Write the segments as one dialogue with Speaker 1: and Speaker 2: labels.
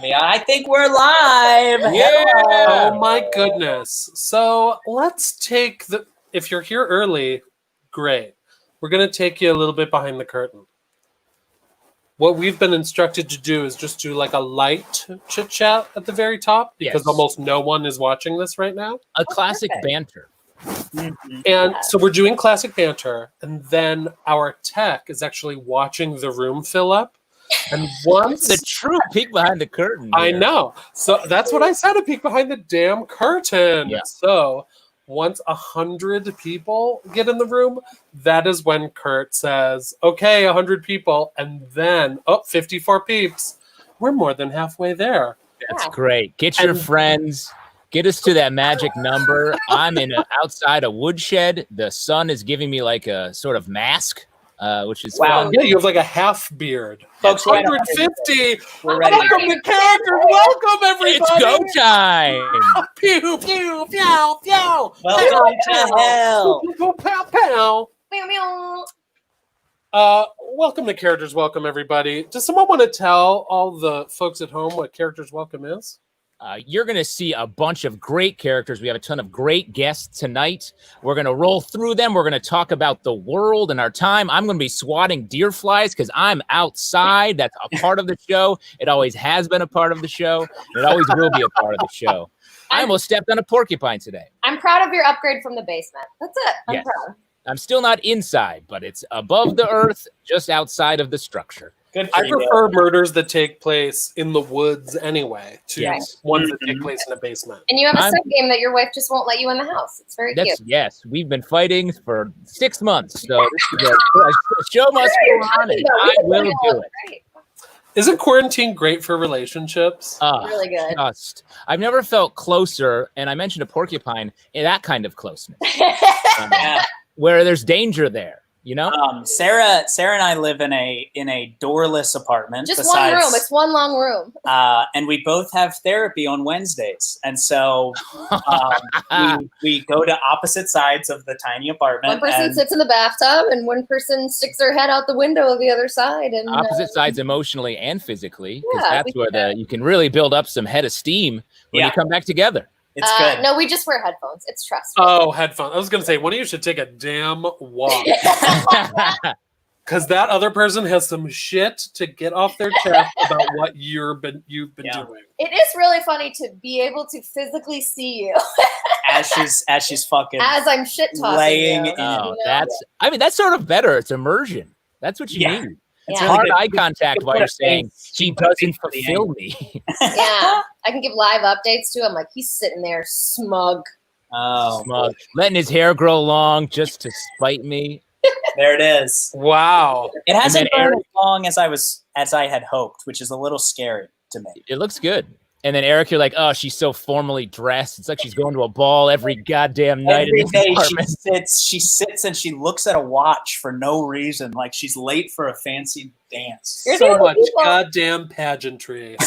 Speaker 1: Yeah, I think we're live.
Speaker 2: Yeah.
Speaker 3: Oh my goodness. So let's take if you're here early, great. We're going to take you a little bit behind the curtain. What we've been instructed to do is just do like a light chit chat at the very top because almost no one is watching this right now.
Speaker 2: A classic banter.
Speaker 1: Mm-hmm.
Speaker 3: And so we're doing classic banter, and then our tech is actually watching the room fill up. And once
Speaker 2: the true peek behind the curtain.
Speaker 3: I know. So that's what I said, a peek behind the damn curtain.
Speaker 2: Yeah.
Speaker 3: So once 100 people get in the room, that is when Kurt says, okay, 100 people. And then, 54 peeps. We're more than halfway there.
Speaker 2: That's great. Get your friends. Get us to that magic number. I'm outside a woodshed. The sun is giving me like a sort of mask, which is fun.
Speaker 3: Yeah, you have like a half beard.
Speaker 1: Folks,
Speaker 3: 150.
Speaker 1: We're ready.
Speaker 3: Welcome to characters. Welcome, everybody.
Speaker 2: It's go time.
Speaker 3: Pew, pew, pew, pew.
Speaker 1: Welcome to hell.
Speaker 3: Pow, pow, pow.
Speaker 4: Meow, meow.
Speaker 3: Welcome to Characters Welcome, everybody. Does someone want to tell all the folks at home what Characters Welcome is?
Speaker 2: You're going to see a bunch of great characters. We have a ton of great guests tonight. We're going to roll through them. We're going to talk about the world and our time. I'm going to be swatting deer flies because I'm outside. That's a part of the show. It always has been a part of the show. It always will be a part of the show. I almost stepped on a porcupine today.
Speaker 4: I'm proud of your upgrade from the basement. That's it. I'm proud.
Speaker 2: I'm still not inside, but it's above the earth, just outside of the structure.
Speaker 1: Good for
Speaker 3: I
Speaker 1: you.
Speaker 3: prefer murders that take place in the woods anyway to
Speaker 2: Yes.
Speaker 3: ones that take place in a basement.
Speaker 4: And you have a sub game that your wife just won't let you in the house. It's very cute.
Speaker 2: Yes, we've been fighting for 6 months, so this is a show must go on, and I will do it.
Speaker 4: Great.
Speaker 3: Isn't quarantine great for relationships?
Speaker 4: Really good.
Speaker 2: I've never felt closer, and I mentioned a porcupine, in that kind of closeness,
Speaker 1: Yeah.
Speaker 2: where there's danger there. You know,
Speaker 1: Sarah and I live in a doorless apartment.
Speaker 4: Just one room. It's one long room.
Speaker 1: And we both have therapy on Wednesdays, and so we go to opposite sides of the tiny apartment.
Speaker 4: One person sits in the bathtub, and one person sticks their head out the window of the other side. And
Speaker 2: opposite sides emotionally and physically, because
Speaker 4: Yeah,
Speaker 2: that's where you can really build up some head of steam when you come back together.
Speaker 1: It's good.
Speaker 4: No, we just wear headphones. It's trust.
Speaker 3: Oh, headphones. I was going to say, one of you should take a damn walk. Because that other person has some shit to get off their chest about what you've been doing.
Speaker 4: It is really funny to be able to physically see you
Speaker 1: as she's fucking
Speaker 4: as I'm shit talking
Speaker 1: laying
Speaker 4: you.
Speaker 1: in.
Speaker 2: Oh, that's sort of better. It's immersion. That's what you need. It's
Speaker 4: Yeah.
Speaker 2: hard
Speaker 1: good.
Speaker 2: eye contact while you're saying she doesn't fulfill me.
Speaker 4: Yeah, I can give live updates to him. Like he's sitting there smug.
Speaker 1: Oh,
Speaker 2: Smug. Letting his hair grow long just to spite me.
Speaker 1: there it is.
Speaker 3: Wow.
Speaker 1: It hasn't
Speaker 2: then
Speaker 1: been as long as I had hoped, which is a little scary to me.
Speaker 2: It looks good. And then Eric, you're like, oh, she's so formally dressed. It's like she's going to a ball every goddamn night.
Speaker 1: Every
Speaker 2: in this
Speaker 1: day
Speaker 2: apartment.
Speaker 1: she sits and she looks at a watch for no reason, like she's late for a fancy dance.
Speaker 4: You're the
Speaker 3: So
Speaker 4: only
Speaker 3: much
Speaker 4: people-
Speaker 3: goddamn pageantry.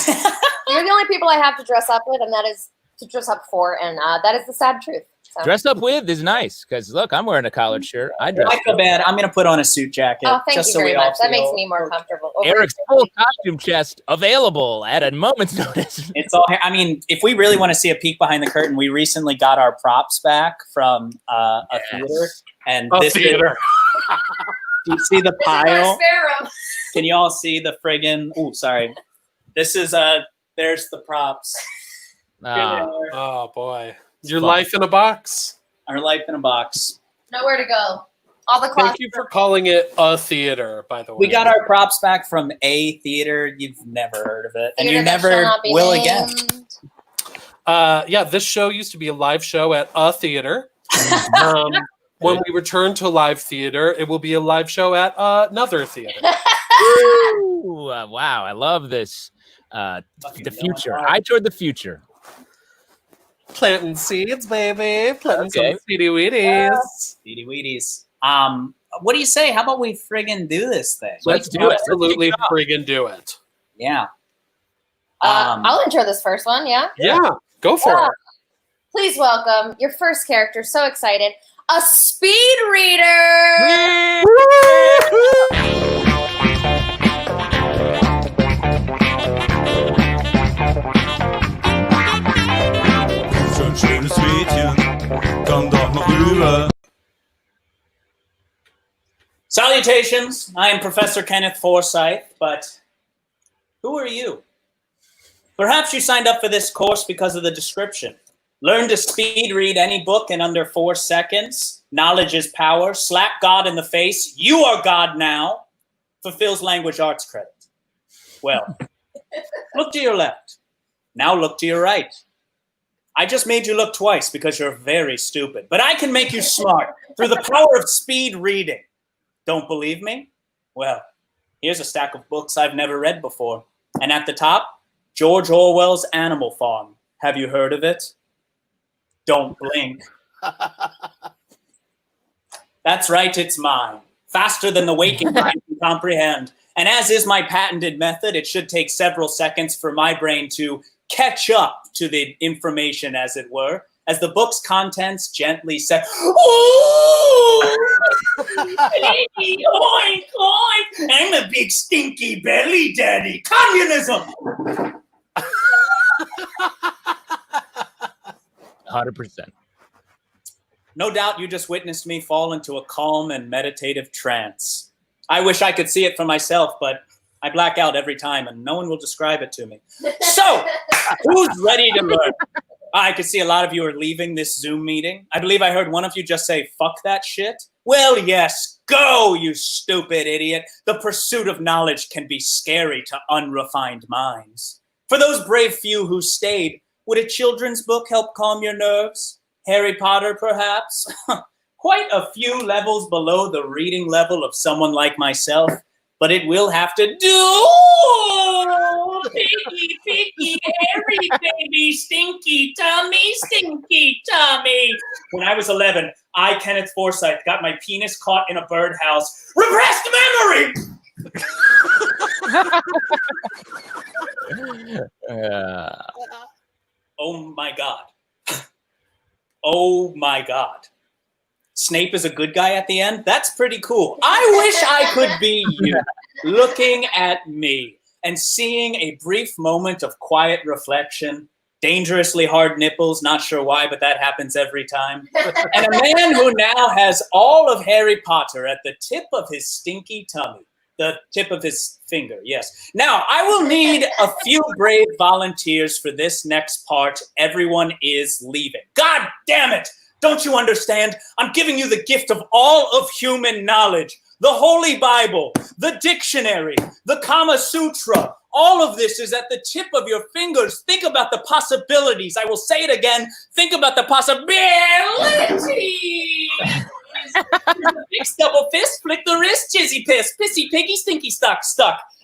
Speaker 4: You're the only people I have to dress up with, and that is to dress up for, and that is the sad truth. So.
Speaker 2: Dressed up with is nice because look, I'm wearing a collared shirt. I dress.
Speaker 1: I feel bad. I'm going to put on a suit jacket.
Speaker 4: Oh, thank
Speaker 1: just
Speaker 4: you
Speaker 1: so
Speaker 4: very
Speaker 1: we all
Speaker 4: much. That makes
Speaker 1: feel-
Speaker 4: me more comfortable.
Speaker 2: Eric's full costume chest available at a moment's notice.
Speaker 1: It's all here. I mean, if we really want to see a peek behind the curtain, we recently got our props back from a theater. And this
Speaker 3: theater.
Speaker 1: Do you see the pile?
Speaker 4: Sparrow.
Speaker 1: Can you all see the friggin'? Oh, sorry. This is there's the props.
Speaker 3: Oh, boy. Your
Speaker 2: fun.
Speaker 3: life in a box.
Speaker 1: Our life in a box.
Speaker 4: Nowhere to go. All the
Speaker 3: Thank
Speaker 4: closets.
Speaker 3: you for calling it a theater, by the way.
Speaker 1: We got our props back from a theater. You've never heard of it, and you
Speaker 4: Theater that shall
Speaker 1: never
Speaker 4: not be
Speaker 1: will
Speaker 4: named.
Speaker 1: again.
Speaker 3: This show used to be a live show at a theater. When we return to live theater, it will be a live show at another theater.
Speaker 2: Ooh, wow, I love this. The future. I toward the future.
Speaker 3: Planting seeds, baby. Planting
Speaker 2: Okay.
Speaker 3: some seedy weedies.
Speaker 1: Beady Weedies. What do you say? How about we friggin' do this thing?
Speaker 2: Let's do it.
Speaker 3: Absolutely friggin' do it.
Speaker 1: Yeah.
Speaker 4: I'll intro this first one, yeah?
Speaker 3: Yeah, go for it.
Speaker 4: Please welcome your first character. So excited. A speed reader.
Speaker 5: Kan dat nog duren?
Speaker 1: Salutations, I am Professor Kenneth Forsyte, but who are you? Perhaps you signed up for this course because of the description. Learn to speed read any book in under 4 seconds. Knowledge is power. Slap God in the face. You are God now. Fulfills language arts credit. Well, look to your left. Now look to your right. I just made you look twice because you're very stupid, but I can make you smart through the power of speed reading. Don't believe me? Well, here's a stack of books I've never read before. And at the top, George Orwell's Animal Farm. Have you heard of it? Don't blink. That's right, it's mine. Faster than the waking mind can comprehend. And as is my patented method, it should take several seconds for my brain to catch up to the information, as it were, as the book's contents gently say, "Oh, baby, oink, oink, I'm a big stinky belly daddy. Communism!"
Speaker 2: 100%.
Speaker 1: No doubt you just witnessed me fall into a calm and meditative trance. I wish I could see it for myself, but I black out every time and no one will describe it to me. So, who's ready to learn? I can see a lot of you are leaving this Zoom meeting. I believe I heard one of you just say, "Fuck that shit." Well, yes, go, you stupid idiot. The pursuit of knowledge can be scary to unrefined minds. For those brave few who stayed, would a children's book help calm your nerves? Harry Potter, perhaps? Quite a few levels below the reading level of someone like myself, but it will have to do. Piggy, piggy, Harry, baby, stinky tummy, stinky tummy. When I was 11, I, Kenneth Forsyte, got my penis caught in a birdhouse. Repressed memory! Oh my God. Oh my God. Snape is a good guy at the end? That's pretty cool. I wish I could be you, looking at me and seeing a brief moment of quiet reflection, dangerously hard nipples, not sure why, but that happens every time, and a man who now has all of Harry Potter at the tip of his stinky tummy. The tip of his finger, yes. Now, I will need a few brave volunteers for this next part. Everyone is leaving. God damn it! Don't you understand? I'm giving you the gift of all of human knowledge. The Holy Bible, the dictionary, the Kama Sutra. All of this is at the tip of your fingers. Think about the possibilities. I will say it again. Think about the possibilities. Fix double fist, flick the wrist, jizzy piss, pissy piggy, stinky stuck.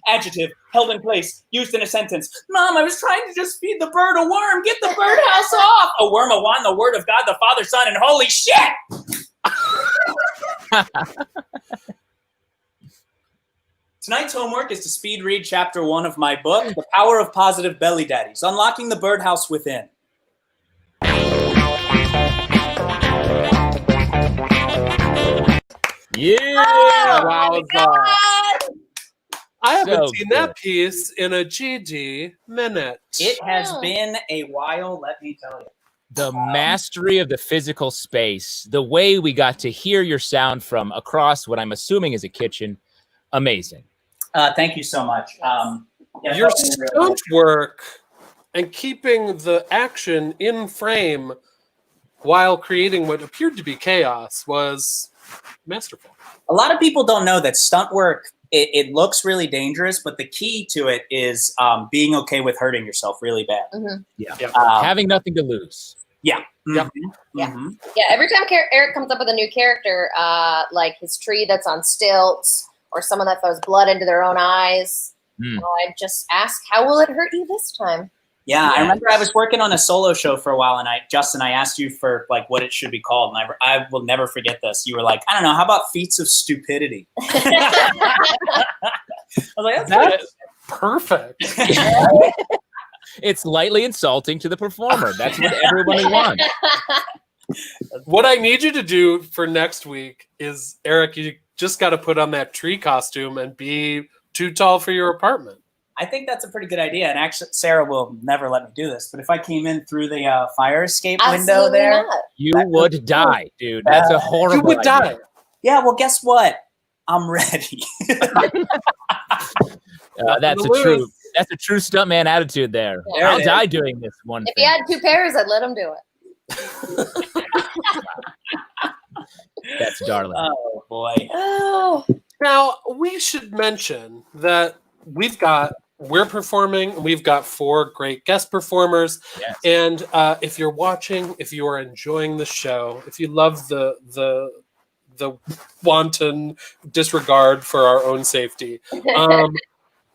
Speaker 1: Adjective, held in place, used in a sentence. Mom, I was trying to just feed the bird a worm. Get the birdhouse off. A worm, a wand, the word of God, the Father, Son, and holy shit. Tonight's homework is to speed read chapter 1 of my book, The Power of Positive Belly Daddies, Unlocking the Birdhouse Within.
Speaker 2: Yeah!
Speaker 3: Wow, I haven't
Speaker 2: So
Speaker 3: seen
Speaker 2: good.
Speaker 3: that piece in a GD minute.
Speaker 1: It has been a while, let me tell you.
Speaker 2: The mastery of the physical space, the way we got to hear your sound from across what I'm assuming is a kitchen, amazing.
Speaker 1: Thank you so much.
Speaker 3: Your stunt work and keeping the action in frame while creating what appeared to be chaos was masterful.
Speaker 1: A lot of people don't know that stunt work, it looks really dangerous, but the key to it is being okay with hurting yourself really bad.
Speaker 4: Mm-hmm.
Speaker 2: Yeah.
Speaker 3: Yeah.
Speaker 2: Having nothing to lose.
Speaker 1: Yeah.
Speaker 3: Yeah.
Speaker 1: Mm-hmm.
Speaker 4: Yeah.
Speaker 1: Mm-hmm.
Speaker 4: Yeah, every time Eric comes up with a new character, like his tree that's on stilts or someone that throws blood into their own eyes, I just ask, how will it hurt you this time?
Speaker 1: Yeah, I remember I was working on a solo show for a while, and Justin, I asked you for like what it should be called, and I will never forget this. You were like, I don't know, how about feats of stupidity? I was like,
Speaker 3: That's perfect.
Speaker 2: It's lightly insulting to the performer. That's what everybody wants.
Speaker 3: What I need you to do for next week is, Eric, you just got to put on that tree costume and be too tall for your apartment.
Speaker 1: I think that's a pretty good idea. And actually, Sarah will never let me do this, but if I came in through the fire escape window
Speaker 4: Absolutely
Speaker 1: there,
Speaker 4: not.
Speaker 2: You would die, dude. That's a horrible
Speaker 3: You would
Speaker 2: idea.
Speaker 3: die.
Speaker 1: yeah, well, guess what? I'm ready.
Speaker 2: That's
Speaker 3: to
Speaker 2: a true.
Speaker 3: lose.
Speaker 2: That's a true stuntman attitude there.
Speaker 1: There
Speaker 2: I'll
Speaker 1: it
Speaker 2: die doing this one
Speaker 4: If
Speaker 2: thing.
Speaker 4: he had 2 pairs, I'd let him do it.
Speaker 2: That's darling.
Speaker 1: Oh boy.
Speaker 4: Oh,
Speaker 3: Now, we should mention that we're performing, we've got 4 great guest performers.
Speaker 2: Yes.
Speaker 3: And if you're watching, if you are enjoying the show, if you love the wanton disregard for our own safety,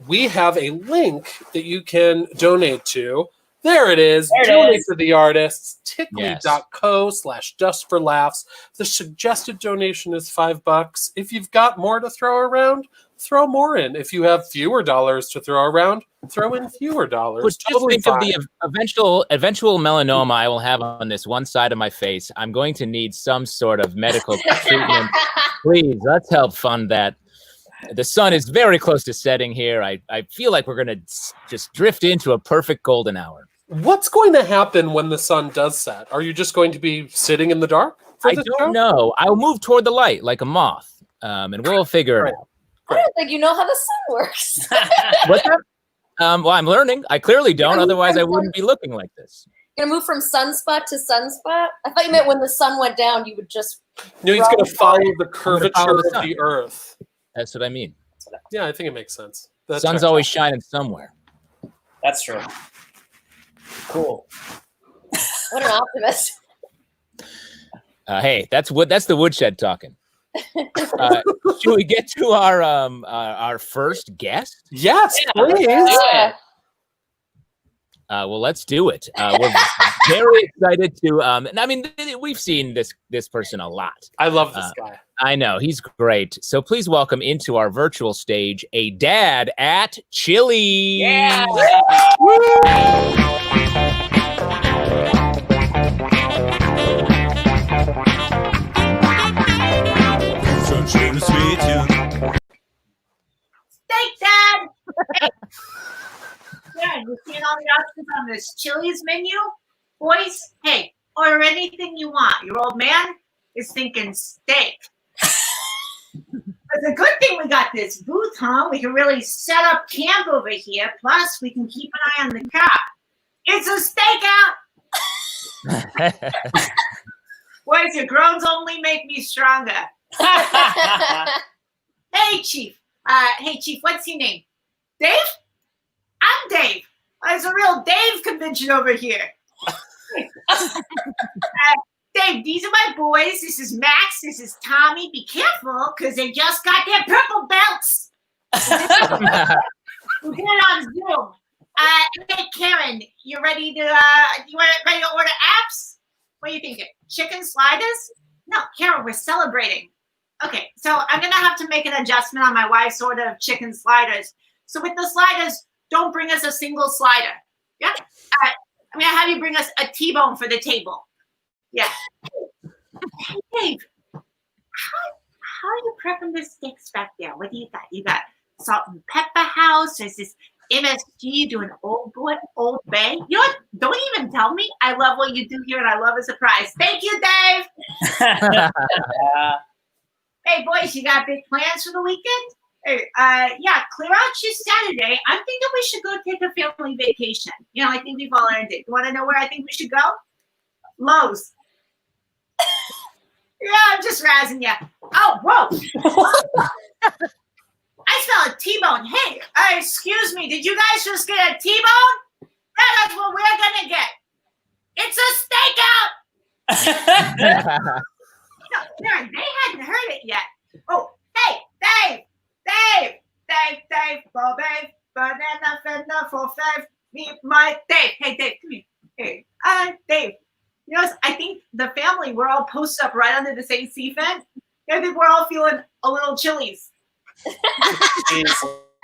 Speaker 3: we have a link that you can donate to. There it is.
Speaker 1: There it
Speaker 3: Donate
Speaker 1: is.
Speaker 3: to the artists.
Speaker 2: Yes.
Speaker 3: Tickly.co/justforlaughs. The suggested donation is $5. If you've got more to throw around, throw more in. If you have fewer dollars to throw around, throw in fewer dollars.
Speaker 2: But just
Speaker 3: Totally
Speaker 2: think of
Speaker 3: fine.
Speaker 2: the eventual melanoma I will have on this one side of my face. I'm going to need some sort of medical treatment. Please, let's help fund that. The sun is very close to setting here. I feel like we're going to just drift into a perfect golden hour.
Speaker 3: What's going to happen when the sun does set? Are you just going to be sitting in the dark for
Speaker 2: I
Speaker 3: the
Speaker 2: don't
Speaker 3: show?
Speaker 2: know. I'll move toward the light like a moth, and we'll figure it out.
Speaker 4: I don't think you know how the sun works.
Speaker 2: What's that? Well, I'm learning. I clearly don't. Otherwise, I wouldn't be looking like this.
Speaker 4: You're gonna move from sunspot to sunspot? I thought you meant when the sun went down, you would just.
Speaker 3: No, he's going to follow the
Speaker 2: follow
Speaker 3: curvature
Speaker 2: the
Speaker 3: of
Speaker 2: sun.
Speaker 3: the earth.
Speaker 2: That's what I mean.
Speaker 3: Yeah, I think it makes sense.
Speaker 2: The
Speaker 3: That
Speaker 2: sun's
Speaker 3: checks
Speaker 2: always
Speaker 3: out.
Speaker 2: shining somewhere.
Speaker 1: That's true. Cool.
Speaker 4: What an optimist.
Speaker 2: Hey, that's the woodshed talking. Should we get to our first guest?
Speaker 3: Yes, please.
Speaker 4: Yeah.
Speaker 2: Well, let's do it. We're very excited to. And I mean, we've seen this person a lot.
Speaker 3: I love this guy.
Speaker 2: I know he's great. So please welcome into our virtual stage a dad at Chili.
Speaker 1: Yeah.
Speaker 5: Sunshine is sweet, yeah.
Speaker 6: Thanks, Dad. Hey. Yeah, you seeing all the options on this Chili's menu? Boys, hey, order anything you want. Your old man is thinking steak. It's a good thing we got this booth, huh? We can really set up camp over here. Plus, we can keep an eye on the car. It's a stakeout. Boys, your groans only make me stronger. Hey, Chief. Hey, Chief, what's your name? Dave? I'm Dave. There's a real Dave convention over here. Dave, these are my boys. This is Max. This is Tommy. Be careful, because they just got their purple belts. We'll get it on Zoom. Hey, Karen, you ready to ready to order apps? What are you thinking? Chicken sliders? No, Karen, we're celebrating. Okay, so I'm gonna have to make an adjustment on my wife's order of chicken sliders. So with the sliders, don't bring us a single slider. Yeah. I'm gonna have you bring us a T-bone for the table. Yeah. Hey, Dave, how are you prepping the steaks back there? What do you got? You got salt and pepper house. There's this MSG doing Old Bay. You know what? Don't even tell me. I love what you do here, and I love a surprise. Thank you, Dave. Hey, boys, you got big plans for the weekend? Hey, yeah, clear out your Saturday. I'm thinking we should go take a family vacation. You know, I think we've all earned it. You want to know where I think we should go? Lowe's. Yeah, I'm just razzing you. Oh, whoa. I smell a T-bone. Hey, excuse me. Did you guys just get a T-bone? That's what we're going to get. It's a stakeout. No, Karen, they hadn't heard it yet. Oh, hey, Dave, for babe, banana fender for fave, meet my Dave. Hey, Dave, come here. Hey, Dave, you know, I think the family, we're all posted up right under this AC vent. I think we're all feeling a little chillies.
Speaker 1: Jesus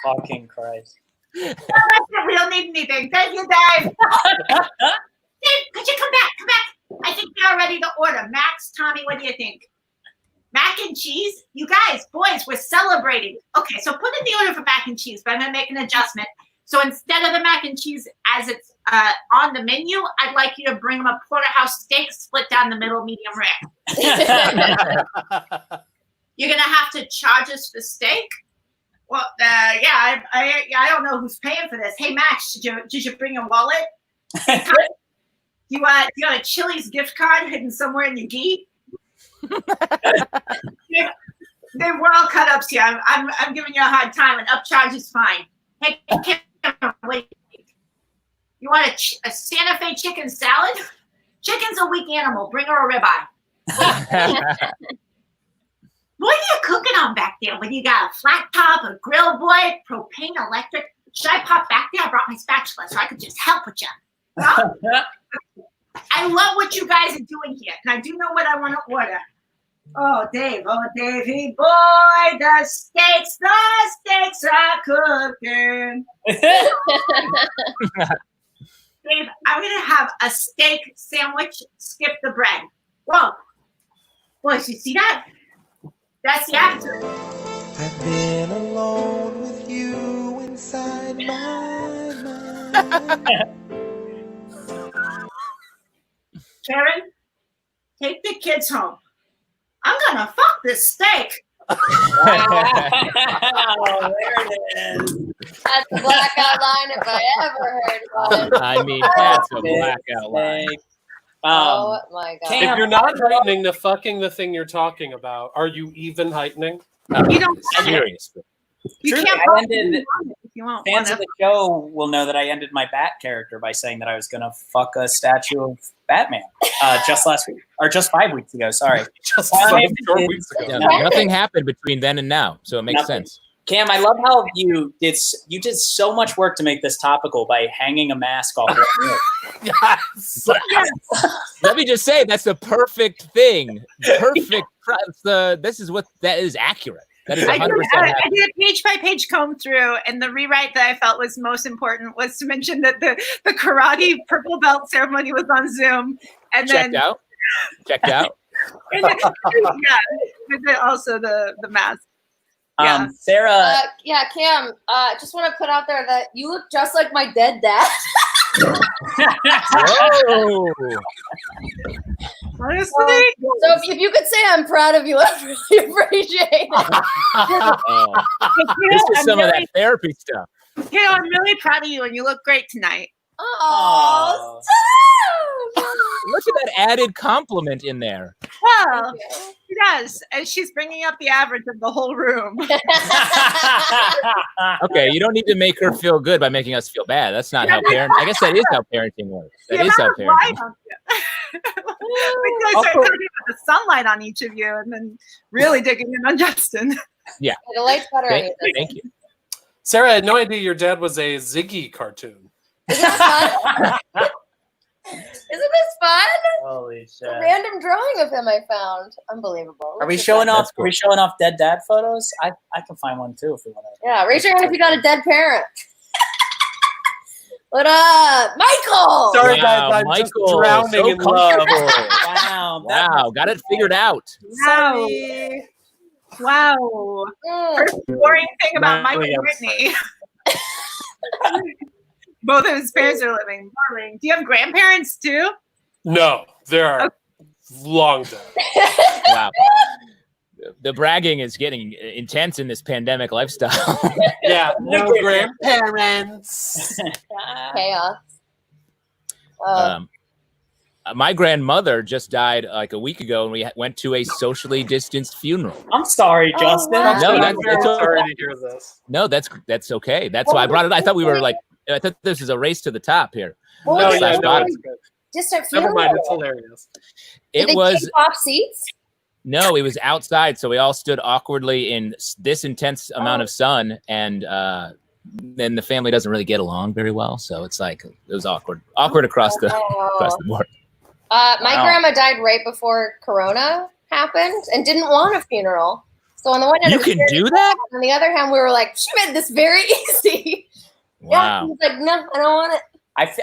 Speaker 1: fucking Christ.
Speaker 6: No, we don't need anything. Thank you, Dave. Dave, could you come back? Come back. I think we are ready to order. Max, Tommy, what do you think? Mac and cheese? You guys, boys, we're celebrating. Okay, so put in the order for mac and cheese, but I'm going to make an adjustment. So instead of the mac and cheese as it's on the menu, I'd like you to bring them a porterhouse steak split down the middle, medium rare. You're gonna have to charge us for steak. Well, yeah, I don't know who's paying for this. Hey, Max, did you bring your wallet? You got a Chili's gift card hidden somewhere in your gi? We're all cut ups here. I'm giving you a hard time. An upcharge is fine. Hey, wait. You want a Santa Fe chicken salad? Chicken's a weak animal. Bring her a ribeye. What are you cooking on back there? When you got a flat top, a grill boy, propane, electric? Should I pop back there? I brought my spatula so I could just help with you. No? I love what you guys are doing here, and I do know what I want to order. Oh, Davey boy, the steaks are cooking. Dave, I'm gonna have a steak sandwich. Skip the bread. Whoa, boys, you see that? That's the actor.
Speaker 5: I've been alone with you inside my mind.
Speaker 6: Karen, take the kids home. I'm gonna fuck this steak.
Speaker 1: Oh, there it is.
Speaker 4: That's a blackout line if I ever heard one.
Speaker 2: I mean, that's a blackout line.
Speaker 4: Oh my god.
Speaker 3: If you're not heightening the fucking the thing you're talking about, are you even heightening?
Speaker 6: You don't.
Speaker 2: Seriously.
Speaker 6: You
Speaker 1: Truly,
Speaker 6: can't
Speaker 1: I
Speaker 6: pop
Speaker 1: ended-
Speaker 6: it if you want.
Speaker 1: Fans of the show will know that I ended my Bat character by saying that I was going to fuck a statue of Batman just last week, or just 5 weeks ago. Sorry.
Speaker 3: Just
Speaker 1: Well,
Speaker 3: like
Speaker 1: I mean,
Speaker 3: 4 weeks ago.
Speaker 2: Yeah, nothing happened between then and now, so it makes
Speaker 1: Nothing.
Speaker 2: sense.
Speaker 1: Cam, I love how you did so much work to make this topical by hanging a mask off the roof.
Speaker 3: Yes.
Speaker 2: Let me just say that's the perfect thing. Perfect. That is accurate. That is 100% accurate.
Speaker 6: I did a page by page comb through, and the rewrite that I felt was most important was to mention that the karate purple belt ceremony was on Zoom, and
Speaker 2: Checked
Speaker 6: then
Speaker 2: out.
Speaker 6: and then also the mask. Yeah.
Speaker 1: Sarah,
Speaker 4: Yeah, Cam, just want to put out there that you look just like my dead dad.
Speaker 2: Whoa.
Speaker 6: Honestly,
Speaker 4: So if you could say I'm proud of you, I'd really appreciate it.
Speaker 2: Oh, this is some of that therapy stuff.
Speaker 6: I'm really proud of you, and you look great tonight.
Speaker 4: Oh,
Speaker 2: Look at that added compliment in there.
Speaker 6: Well, she does, and she's bringing up the average of the whole room.
Speaker 2: Okay, you don't need to make her feel good by making us feel bad. That's not how parenting. I guess that is how parenting works. That is how parenting.
Speaker 6: Because I started talking about the sunlight on each of you, and then really digging in on Justin.
Speaker 2: Yeah.
Speaker 4: The light's better on you.
Speaker 2: Thank you.
Speaker 3: Sarah, I had no idea your dad was a Ziggy cartoon.
Speaker 4: Isn't that fun? Isn't this fun?
Speaker 1: holy shit!
Speaker 4: A random drawing of him I found. Unbelievable.
Speaker 1: Are we
Speaker 4: Look at
Speaker 1: showing
Speaker 4: that.
Speaker 1: off?
Speaker 2: That's cool.
Speaker 1: Are we showing off dead dad photos? I can find one too if we want to.
Speaker 4: Yeah, raise your hand if you got a dead parent. What up, Michael?
Speaker 3: Sorry,
Speaker 2: Wow,
Speaker 3: guys, I'm just
Speaker 2: Michael,
Speaker 3: drowning
Speaker 2: so
Speaker 3: in love.
Speaker 1: Wow!
Speaker 2: Wow, got it figured out.
Speaker 6: Wow. Wow.
Speaker 4: Mm.
Speaker 6: First boring thing about Mike
Speaker 3: Really
Speaker 6: and Brittany. Both of his parents are living. Darling. Do you have grandparents too?
Speaker 3: No, they're long dead.
Speaker 2: Wow. The bragging is getting intense in this pandemic lifestyle.
Speaker 3: Yeah, no grandparents.
Speaker 4: Chaos.
Speaker 2: My grandmother just died like a week ago, and we went to a socially distanced funeral.
Speaker 1: I'm sorry,
Speaker 4: Oh,
Speaker 1: Justin.
Speaker 4: wow.
Speaker 2: No,
Speaker 3: I'm
Speaker 2: that's
Speaker 3: very
Speaker 2: okay.
Speaker 3: sorry to hear this.
Speaker 2: No, that's okay. That's why I brought it. I thought we were like, I thought this is a race to the top here.
Speaker 4: What
Speaker 3: No,
Speaker 4: was
Speaker 3: yeah,
Speaker 4: it?
Speaker 3: no, it's good.
Speaker 4: Distant
Speaker 3: Never
Speaker 4: funeral.
Speaker 3: mind, it's hilarious.
Speaker 4: Did
Speaker 2: It
Speaker 4: they
Speaker 2: was
Speaker 4: take off seats?
Speaker 2: no, it was outside, so we all stood awkwardly in this intense amount of sun, and then the family doesn't really get along very well, so it's like it was awkward across the board.
Speaker 4: My
Speaker 1: Wow.
Speaker 4: grandma died right before Corona happened and didn't want a funeral. So on the one hand,
Speaker 2: You
Speaker 4: it was
Speaker 2: can
Speaker 4: very
Speaker 2: do
Speaker 4: sad.
Speaker 2: that?
Speaker 4: On the other hand, we were like, she made this very easy. Yeah,
Speaker 2: Wow.
Speaker 4: he was like, no, I don't want it.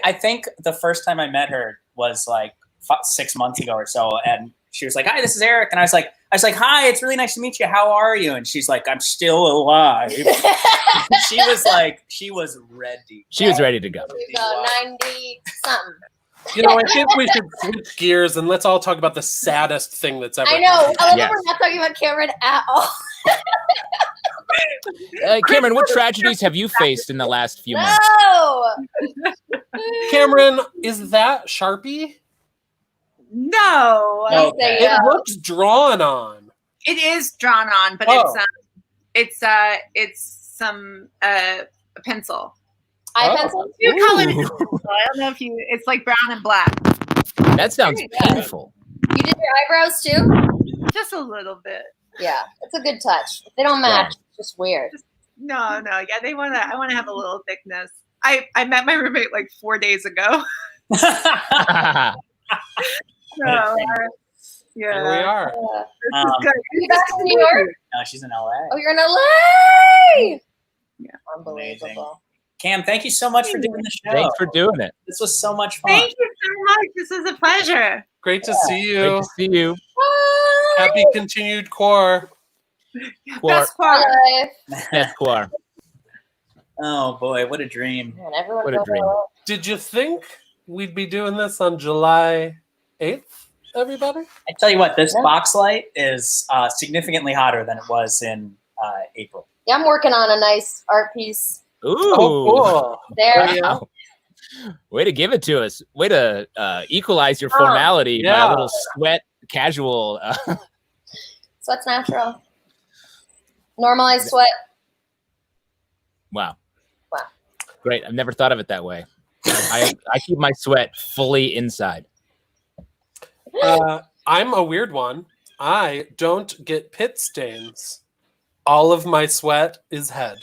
Speaker 1: I think the first time I met her was like 6 months ago or so, and she was like, "Hi, this is Eric," and I was like, I was like, hi, it's really nice to meet you. How are you? And she's like, I'm still alive. She was ready.
Speaker 2: She was ready to go.
Speaker 4: We go 90 something.
Speaker 3: You know, I think we should switch gears and let's all talk about the saddest thing that's ever
Speaker 4: I know.
Speaker 3: happened.
Speaker 4: I love
Speaker 2: Yes.
Speaker 4: that we're not talking about Cameron at all.
Speaker 2: Cameron, what tragedies have you faced in the last few months?
Speaker 4: No.
Speaker 3: Cameron, is that Sharpie?
Speaker 6: No,
Speaker 1: No.
Speaker 4: Say,
Speaker 3: It looks drawn on.
Speaker 6: it is drawn on, but
Speaker 3: Oh.
Speaker 6: it's some pencil.
Speaker 4: Eye
Speaker 3: Oh.
Speaker 4: pencil.
Speaker 6: You call it.
Speaker 2: Ooh,
Speaker 6: I don't know if you. It's like brown and black,
Speaker 2: that sounds painful.
Speaker 4: You did your eyebrows too?
Speaker 6: just a little bit.
Speaker 4: Yeah, it's a good touch. They don't match. It's just weird.
Speaker 6: No, yeah, they want to. I want to have a little thickness. I met my roommate like 4 days ago. So,
Speaker 3: Here we
Speaker 6: yeah,
Speaker 3: are.
Speaker 6: this is good.
Speaker 4: Are you back in New York?
Speaker 1: No, she's in LA.
Speaker 4: Oh, you're in LA.
Speaker 6: Yeah.
Speaker 4: Unbelievable.
Speaker 1: Cam, thank you so much for doing the show.
Speaker 2: Thanks for doing it.
Speaker 1: This was so much fun.
Speaker 6: Thank you so much. This was a pleasure.
Speaker 3: Great to see
Speaker 2: Great
Speaker 3: you.
Speaker 2: to see you.
Speaker 4: Bye.
Speaker 3: Happy continued core.
Speaker 6: Best part.
Speaker 4: Bye.
Speaker 2: Beth Quar.
Speaker 1: Oh boy, what a dream.
Speaker 4: Man, everyone
Speaker 2: What a
Speaker 4: go
Speaker 2: dream.
Speaker 4: to LA.
Speaker 3: Did you think we'd be doing this on July 8th, everybody?
Speaker 1: I tell you what, this
Speaker 4: Yeah.
Speaker 1: box light is significantly hotter than it was in April.
Speaker 4: Yeah, I'm working on a nice art piece.
Speaker 2: Ooh.
Speaker 3: Oh, cool.
Speaker 4: There.
Speaker 2: Wow. Way to give it to us. Way to equalize your
Speaker 4: Oh,
Speaker 2: formality by
Speaker 3: yeah.
Speaker 2: a little sweat casual.
Speaker 4: Sweat's natural. Normalized sweat.
Speaker 2: Wow.
Speaker 4: Wow.
Speaker 2: Great. I've never thought of it that way. I keep my sweat fully inside.
Speaker 3: I'm a weird one. I don't get pit stains. All of my sweat is head.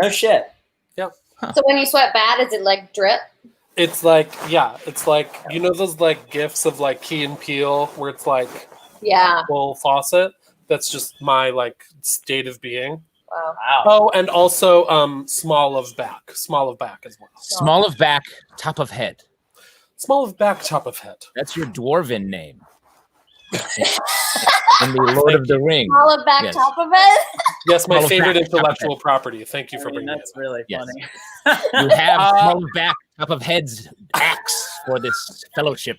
Speaker 1: No shit.
Speaker 4: So when you sweat bad, is it like drip?
Speaker 3: It's like, yeah, it's like, you know those like gifs of like Key and Peele where it's like
Speaker 4: Yeah.
Speaker 3: full faucet? That's just my like state of being.
Speaker 4: Wow.
Speaker 1: Wow.
Speaker 3: Oh, and also small of back as well.
Speaker 2: Small of back, top of head.
Speaker 3: Small of back, top of head.
Speaker 2: That's your dwarven name. In the Lord of the Rings.
Speaker 4: All of back
Speaker 2: Yes.
Speaker 4: top of it.
Speaker 3: Yes, my
Speaker 2: Small of
Speaker 3: favorite
Speaker 2: back, top of
Speaker 3: intellectual
Speaker 2: head.
Speaker 3: property. Thank you
Speaker 1: I
Speaker 3: for
Speaker 1: mean,
Speaker 3: bringing it.
Speaker 1: that's really
Speaker 2: Yes.
Speaker 1: funny.
Speaker 2: You have small of back, top of head's axe for this fellowship.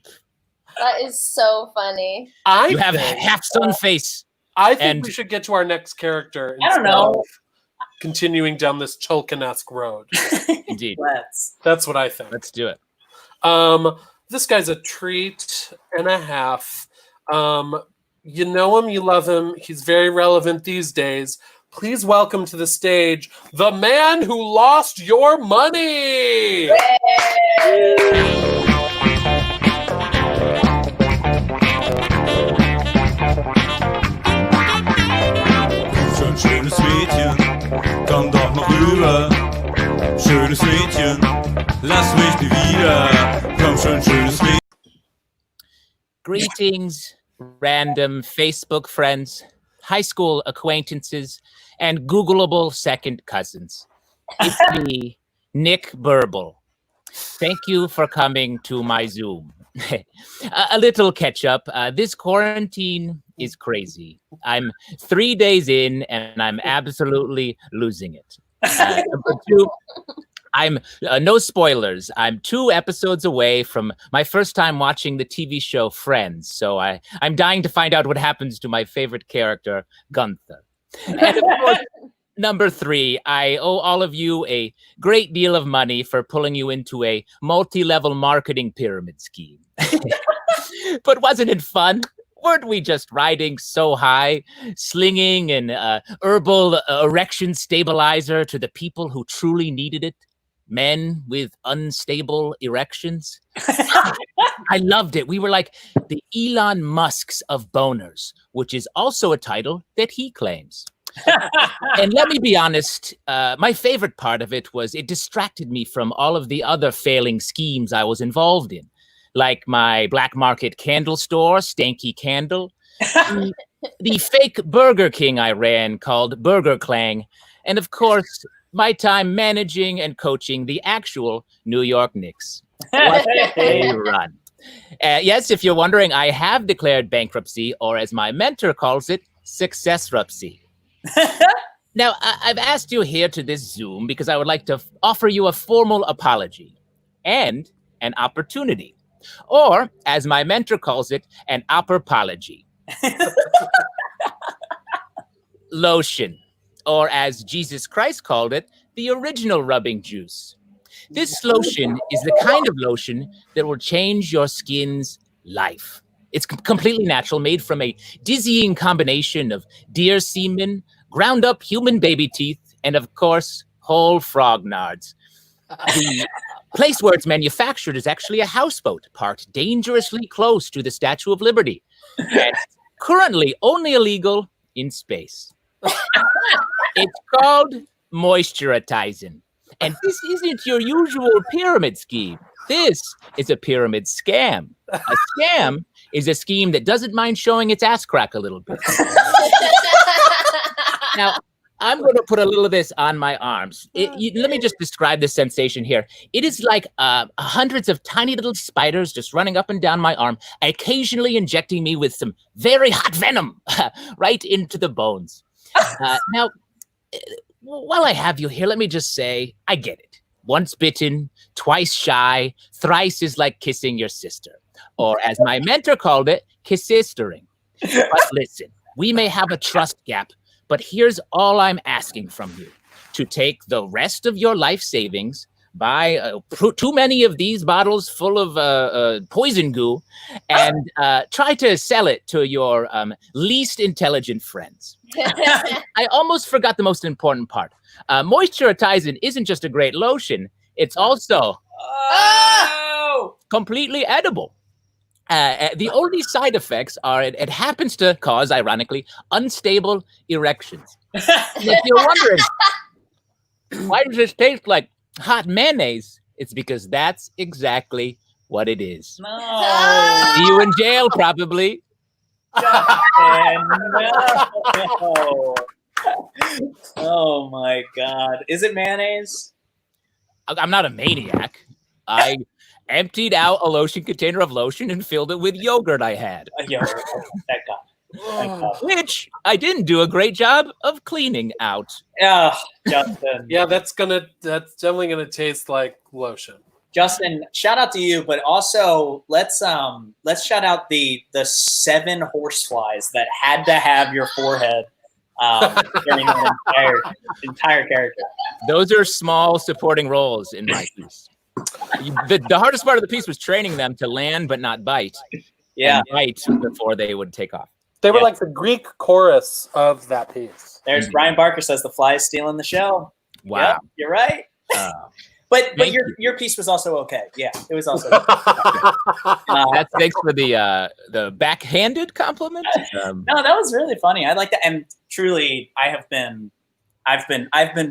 Speaker 4: That is so funny.
Speaker 2: You have half sun face.
Speaker 3: I think
Speaker 2: and-
Speaker 3: we should get to our next character.
Speaker 1: I don't
Speaker 3: instead
Speaker 1: know.
Speaker 3: of continuing down this Tolkien-esque road.
Speaker 2: Indeed.
Speaker 1: Let's.
Speaker 3: That's what I think.
Speaker 2: Let's do it.
Speaker 3: This guy's a treat and a half. You know him, you love him. He's very relevant these days. Please welcome to the stage the man who lost your money.
Speaker 7: Schön, schönes Mädchen, komm doch noch rüber. Schönes Mädchen, lass mich nie wieder. Komm schon, schönes Mädchen.
Speaker 2: Greetings, random Facebook friends, high school acquaintances, and Googleable second cousins. It's me, Nick Burble. Thank you for coming to my Zoom. A little catch up. This quarantine is crazy. I'm 3 days in and I'm absolutely losing it. Number two, I'm no spoilers. I'm 2 episodes away from my first time watching the TV show Friends. So I'm dying to find out what happens to my favorite character, Gunther. And of course, number 3, I owe all of you a great deal of money for pulling you into a multi-level marketing pyramid scheme. But wasn't it fun? Weren't we just riding so high, slinging an herbal erection stabilizer to the people who truly needed it? Men with unstable erections. I loved it. We were like the Elon Musks of boners, which is also a title that he claims. And let me be honest, my favorite part of it was it distracted me from all of the other failing schemes I was involved in, like my black market candle store, Stanky Candle, the fake Burger King I ran called Burger Clang, and of course, my time managing and coaching the actual New York Knicks. What a run. Yes, if you're wondering, I have declared bankruptcy, or as my mentor calls it, success-ruptcy. Now, I've asked you here to this Zoom because I would like to offer you a formal apology and an opportunity, or as my mentor calls it, an opperpology. Lotion, or as Jesus Christ called it, the original rubbing juice. This lotion is the kind of lotion that will change your skin's life. It's completely natural, made from a dizzying combination of deer semen, ground up human baby teeth, and of course, whole frog nards. The place where it's manufactured is actually a houseboat parked dangerously close to the Statue of Liberty. And currently only illegal in space. It's called moisturizing. And this isn't your usual pyramid scheme. This is a pyramid scam. A scam is a scheme that doesn't mind showing its ass crack a little bit. Now, I'm going to put a little of this on my arms. Let me just describe this sensation here. It is like hundreds of tiny little spiders just running up and down my arm, occasionally injecting me with some very hot venom right into the bones. Now, while I have you here, let me just say, I get it. Once bitten, twice shy, thrice is like kissing your sister. Or as my mentor called it, kissistering. But listen, we may have a trust gap, but here's all I'm asking from you. To take the rest of your life savings, buy too many of these bottles full of poison goo, and try to sell it to your least intelligent friends. I almost forgot the most important part. Moisturizing isn't just a great lotion. It's also completely edible. The only side effects are it happens to cause, ironically, unstable erections. If you're wondering, why does this taste like hot mayonnaise? It's because that's exactly what it is.
Speaker 1: No.
Speaker 2: See you in jail, probably.
Speaker 1: No. Oh my God. Is it mayonnaise?
Speaker 2: I'm not a maniac. I emptied out a lotion container of lotion and filled it with yogurt I had.
Speaker 1: Thank God. Thank God.
Speaker 2: Which I didn't do a great job of cleaning out.
Speaker 1: Yeah, Justin.
Speaker 3: Yeah, that's definitely gonna taste like lotion.
Speaker 1: Justin, shout out to you, but also let's shout out the 7 horseflies that had to have your forehead during the entire character.
Speaker 2: Those are small supporting roles in my piece. The hardest part of the piece was training them to land but not bite.
Speaker 1: Yeah,
Speaker 2: bite before they would take off.
Speaker 3: They were like the Greek chorus of that piece.
Speaker 1: There's Brian Barker says the fly is stealing the show.
Speaker 2: Wow,
Speaker 1: yep, you're right. But your piece was also okay. Yeah, it was also okay.
Speaker 2: That's thanks for the backhanded compliment.
Speaker 1: No, that was really funny. I like that, and truly, I've been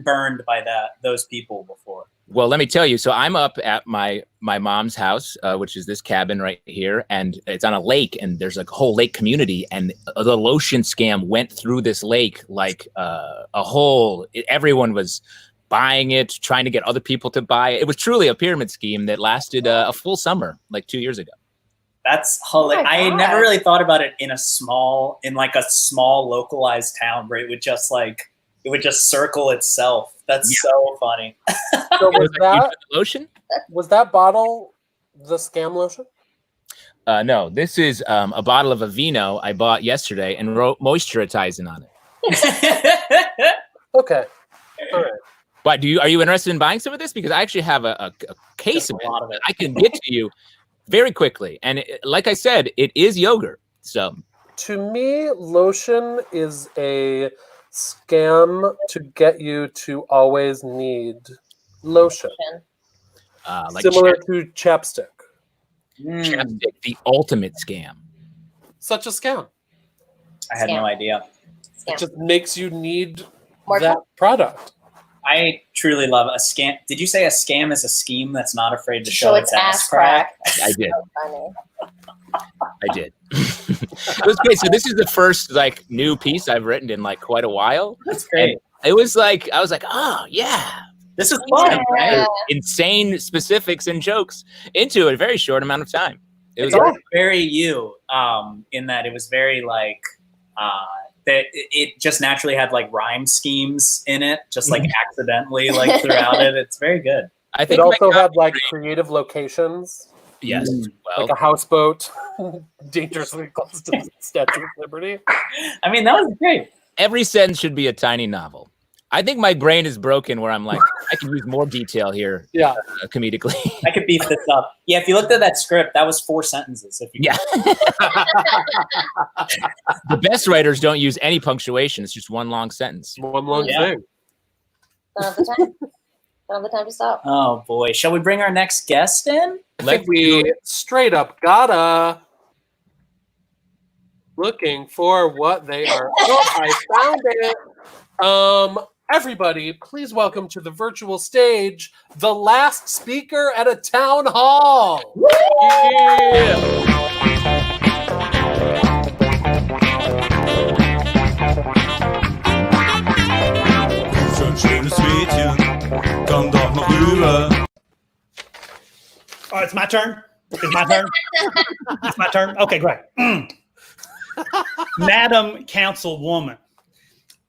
Speaker 1: burned by those people before.
Speaker 2: Well, let me tell you. So I'm up at my mom's house, which is this cabin right here, and it's on a lake, and there's a whole lake community, and the lotion scam went through this lake like everyone was buying it, trying to get other people to buy it. It was truly a pyramid scheme that lasted a full summer, like 2 years ago.
Speaker 1: That's hilarious. I never really thought about it in a small localized town where it would just circle itself. That's so funny.
Speaker 3: So was that bottle the scam lotion?
Speaker 2: No, this is a bottle of a vino I bought yesterday and wrote moisturizing on it.
Speaker 3: Okay. All right.
Speaker 2: But are you interested in buying some of this? Because I actually have a case of it I can get to you very quickly. And like I said, it is yogurt. So
Speaker 3: to me, lotion is a scam to get you to always need lotion.
Speaker 2: like
Speaker 3: similar to chapstick.
Speaker 2: Chapstick, the ultimate scam.
Speaker 3: Such a scam.
Speaker 1: I had no idea.
Speaker 3: It just makes you need
Speaker 4: More
Speaker 3: that product.
Speaker 1: I truly love a scam. Did you say a scam is a scheme that's not afraid to show its ass crack?
Speaker 2: I did.
Speaker 4: So funny.
Speaker 2: I did. It was great. So this is the first new piece I've written in quite a while.
Speaker 1: That's great.
Speaker 2: And it was I was like, oh yeah,
Speaker 1: this is fun, right?
Speaker 2: Insane specifics and jokes into a very short amount of time. It was
Speaker 1: It's very you, in that it was very like that it just naturally had like rhyme schemes in it, just like accidentally like throughout it. It's very good.
Speaker 2: I
Speaker 3: It
Speaker 2: think
Speaker 3: also had like creative locations,
Speaker 2: yes. Well,
Speaker 3: like a houseboat, dangerously close to the Statue of Liberty.
Speaker 1: I mean, that was great.
Speaker 2: every sentence should be a tiny novel. I think my brain is broken where I'm like, I can use more detail here
Speaker 3: Yeah.
Speaker 2: comedically.
Speaker 1: I could beef this up. Yeah, if you looked at that script, that was 4 sentences. If you
Speaker 2: Yeah. The best writers don't use any punctuation. It's just one long sentence.
Speaker 3: One long
Speaker 1: Yeah.
Speaker 3: thing.
Speaker 4: Don't have the time. Don't have the time to stop.
Speaker 1: Oh boy, shall we bring our next guest in?
Speaker 3: I think we straight up gotta looking for what they are. Oh, I found it. Everybody, please welcome to the virtual stage the last speaker at a town hall.
Speaker 7: Så schönes Mädchen, komm doch mal rüber.
Speaker 8: Oh, it's my turn? It's my turn? It's my turn? Okay, great. Madam Councilwoman,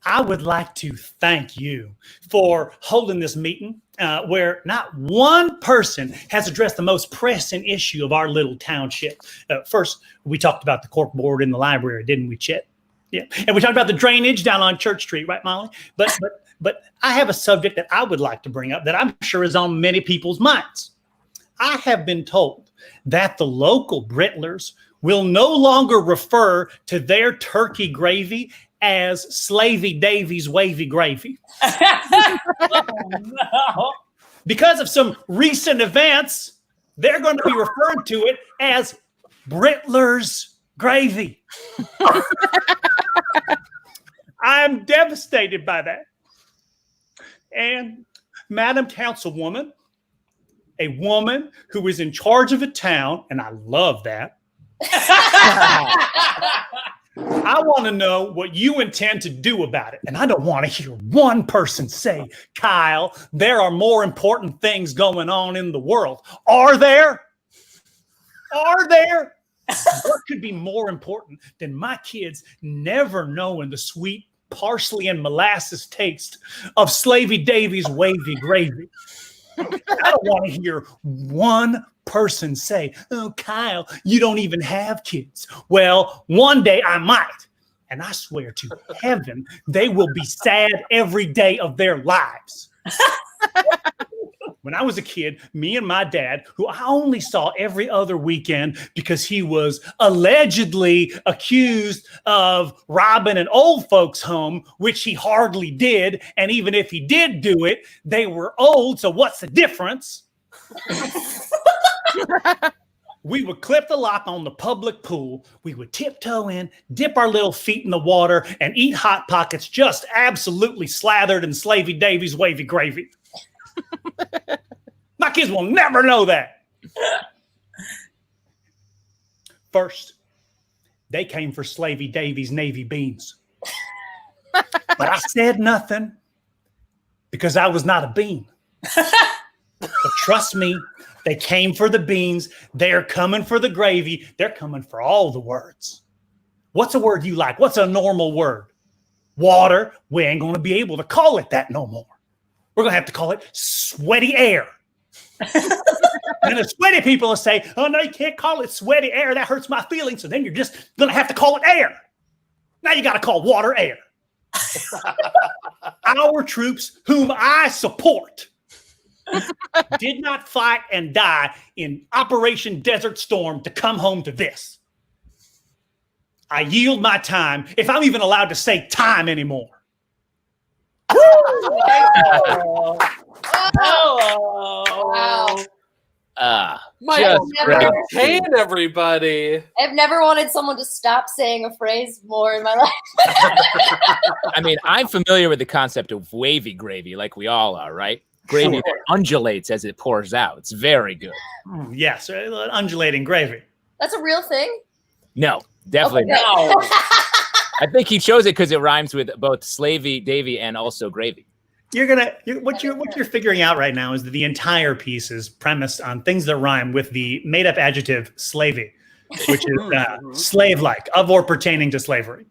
Speaker 8: I would like to thank you for holding this meeting where not one person has addressed the most pressing issue of our little township. First, we talked about the cork board in the library, didn't we, Chet? Yeah, and we talked about the drainage down on Church Street, right, Molly? But I have a subject that I would like to bring up that I'm sure is on many people's minds. I have been told that the local Brittlers will no longer refer to their turkey gravy as Slavey Davies wavy gravy.
Speaker 1: Oh, no.
Speaker 8: Because of some recent events, they're going to be referring to it as Brittlers gravy. I'm devastated by that. And Madam Councilwoman, a woman who is in charge of a town, and I love that. I want to know what you intend to do about it. And I don't want to hear one person say, Kyle, there are more important things going on in the world. Are there? Are there? What could be more important than my kids never knowing the sweet parsley and molasses taste of Slavey Davies wavy gravy? I don't want to hear one person say, oh, Kyle, you don't even have kids. Well, one day I might. And I swear to heaven, they will be sad every day of their lives. When I was a kid, me and my dad, who I only saw every other weekend because he was allegedly accused of robbing an old folks' home, which he hardly did. And even if he did do it, they were old. So what's the difference? We would clip the lock on the public pool. We would tiptoe in, dip our little feet in the water, and eat Hot Pockets just absolutely slathered in Slavey Davies wavy gravy. My kids will never know that. First, they came for Slavey Davies Navy beans. But I said nothing because I was not a bean. But trust me, they came for the beans. They're coming for the gravy. They're coming for all the words. What's a word you like? What's a normal word? Water. We ain't going to be able to call it that no more. We're going to have to call it sweaty air. And the sweaty people will say, oh, no, you can't call it sweaty air. That hurts my feelings. So then you're just going to have to call it air. Now you got to call water air. Our troops, whom I support, did not fight and die in Operation Desert Storm to come home to this. I yield my time, if I'm even allowed to say time anymore.
Speaker 1: Oh.
Speaker 4: Wow.
Speaker 3: Michael,
Speaker 4: never-
Speaker 3: entertain everybody.
Speaker 4: I've never wanted someone to stop saying a phrase more in my life.
Speaker 2: I mean, I'm familiar with the concept of wavy gravy, like we all are, right? Gravy that undulates as it pours out. It's very good.
Speaker 8: Yes, undulating gravy.
Speaker 4: That's a real thing?
Speaker 2: No, definitely
Speaker 4: Okay.
Speaker 2: not. I think he chose it because it rhymes with both Slavey, Davy, and also gravy.
Speaker 8: What you're figuring out right now is that the entire piece is premised on things that rhyme with the made-up adjective slavey. which is slave-like, of or pertaining to slavery.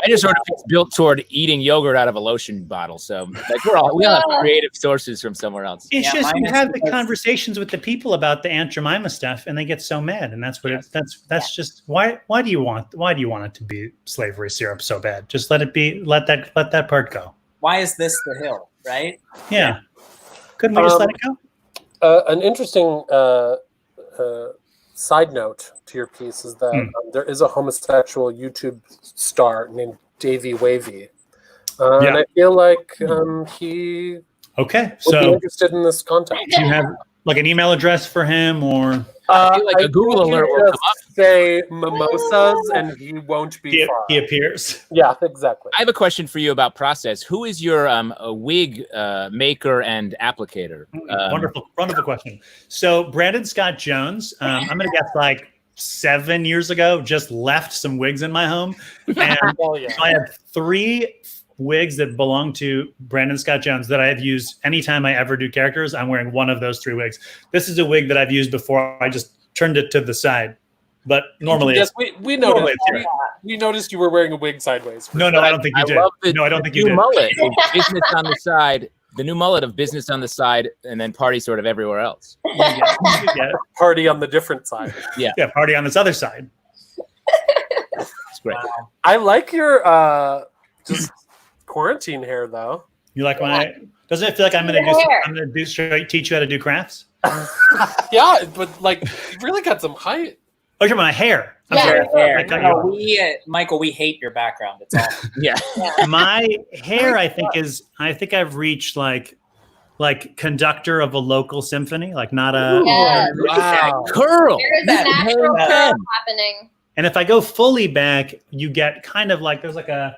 Speaker 2: I just sort of feel built toward eating yogurt out of a lotion bottle. So like we all have creative sources from somewhere else.
Speaker 8: It's
Speaker 1: Yeah,
Speaker 8: just
Speaker 1: mine
Speaker 8: you
Speaker 1: is
Speaker 8: have the
Speaker 1: because-
Speaker 8: conversations with the people about the Aunt Jemima stuff, and they get so mad, and that's what that's just why do you want it to be slavery syrup so bad? Just let it be. Let that part go.
Speaker 1: Why is this the hill, right?
Speaker 8: Yeah. Couldn't we just let it go?
Speaker 3: An interesting side note to your piece is that there is a homosexual YouTube star named Davey Wavy. And I feel like he
Speaker 8: Okay,
Speaker 3: would be
Speaker 8: so
Speaker 3: interested in this content.
Speaker 8: do you have like an email address for him, or
Speaker 2: I feel like a Google alert will come up.
Speaker 3: Say mimosas, and he won't be far.
Speaker 8: he appears?
Speaker 3: Yeah, exactly.
Speaker 2: I have a question for you about process. Who is your wig maker and applicator?
Speaker 8: Wonderful question. So Brandon Scott Jones, I'm gonna guess like 7 years ago, just left some wigs in my home, and
Speaker 3: Oh, yeah.
Speaker 8: so I have 3 wigs that belong to Brandon Scott Jones that I have used anytime I ever do characters. I'm wearing one of those 3 wigs. This is a wig that I've used before. I just turned it to the side, but normally
Speaker 3: Yes, we noticed.
Speaker 8: normally it's here.
Speaker 3: We noticed you were wearing a wig sideways.
Speaker 8: No, I don't think you did.
Speaker 2: love the
Speaker 8: No, I don't think you
Speaker 2: new
Speaker 8: did.
Speaker 2: mullet of business on the side. The new mullet of business on the side, and then party sort of everywhere else.
Speaker 8: Yeah,
Speaker 3: Party on the different side.
Speaker 8: yeah, party on this other side.
Speaker 2: It's great.
Speaker 3: I like your just quarantine hair though.
Speaker 8: You like my? Doesn't it feel like I'm gonna teach you how to do crafts?
Speaker 3: Yeah, but like you really got some height.
Speaker 8: Oh, you're my hair. I'm
Speaker 4: Yeah.
Speaker 8: sorry.
Speaker 1: Hair.
Speaker 8: I cut you
Speaker 1: No,
Speaker 8: off.
Speaker 1: Michael, we hate your background. It's all.
Speaker 2: Yeah.
Speaker 8: My hair, I think I've reached like conductor of a local symphony, like not a.
Speaker 4: Yeah.
Speaker 3: Wow.
Speaker 2: Curl.
Speaker 4: There's a
Speaker 2: That
Speaker 4: natural
Speaker 2: hair
Speaker 4: curl
Speaker 2: pen.
Speaker 4: happening.
Speaker 8: And if I go fully back, you get kind of like there's like a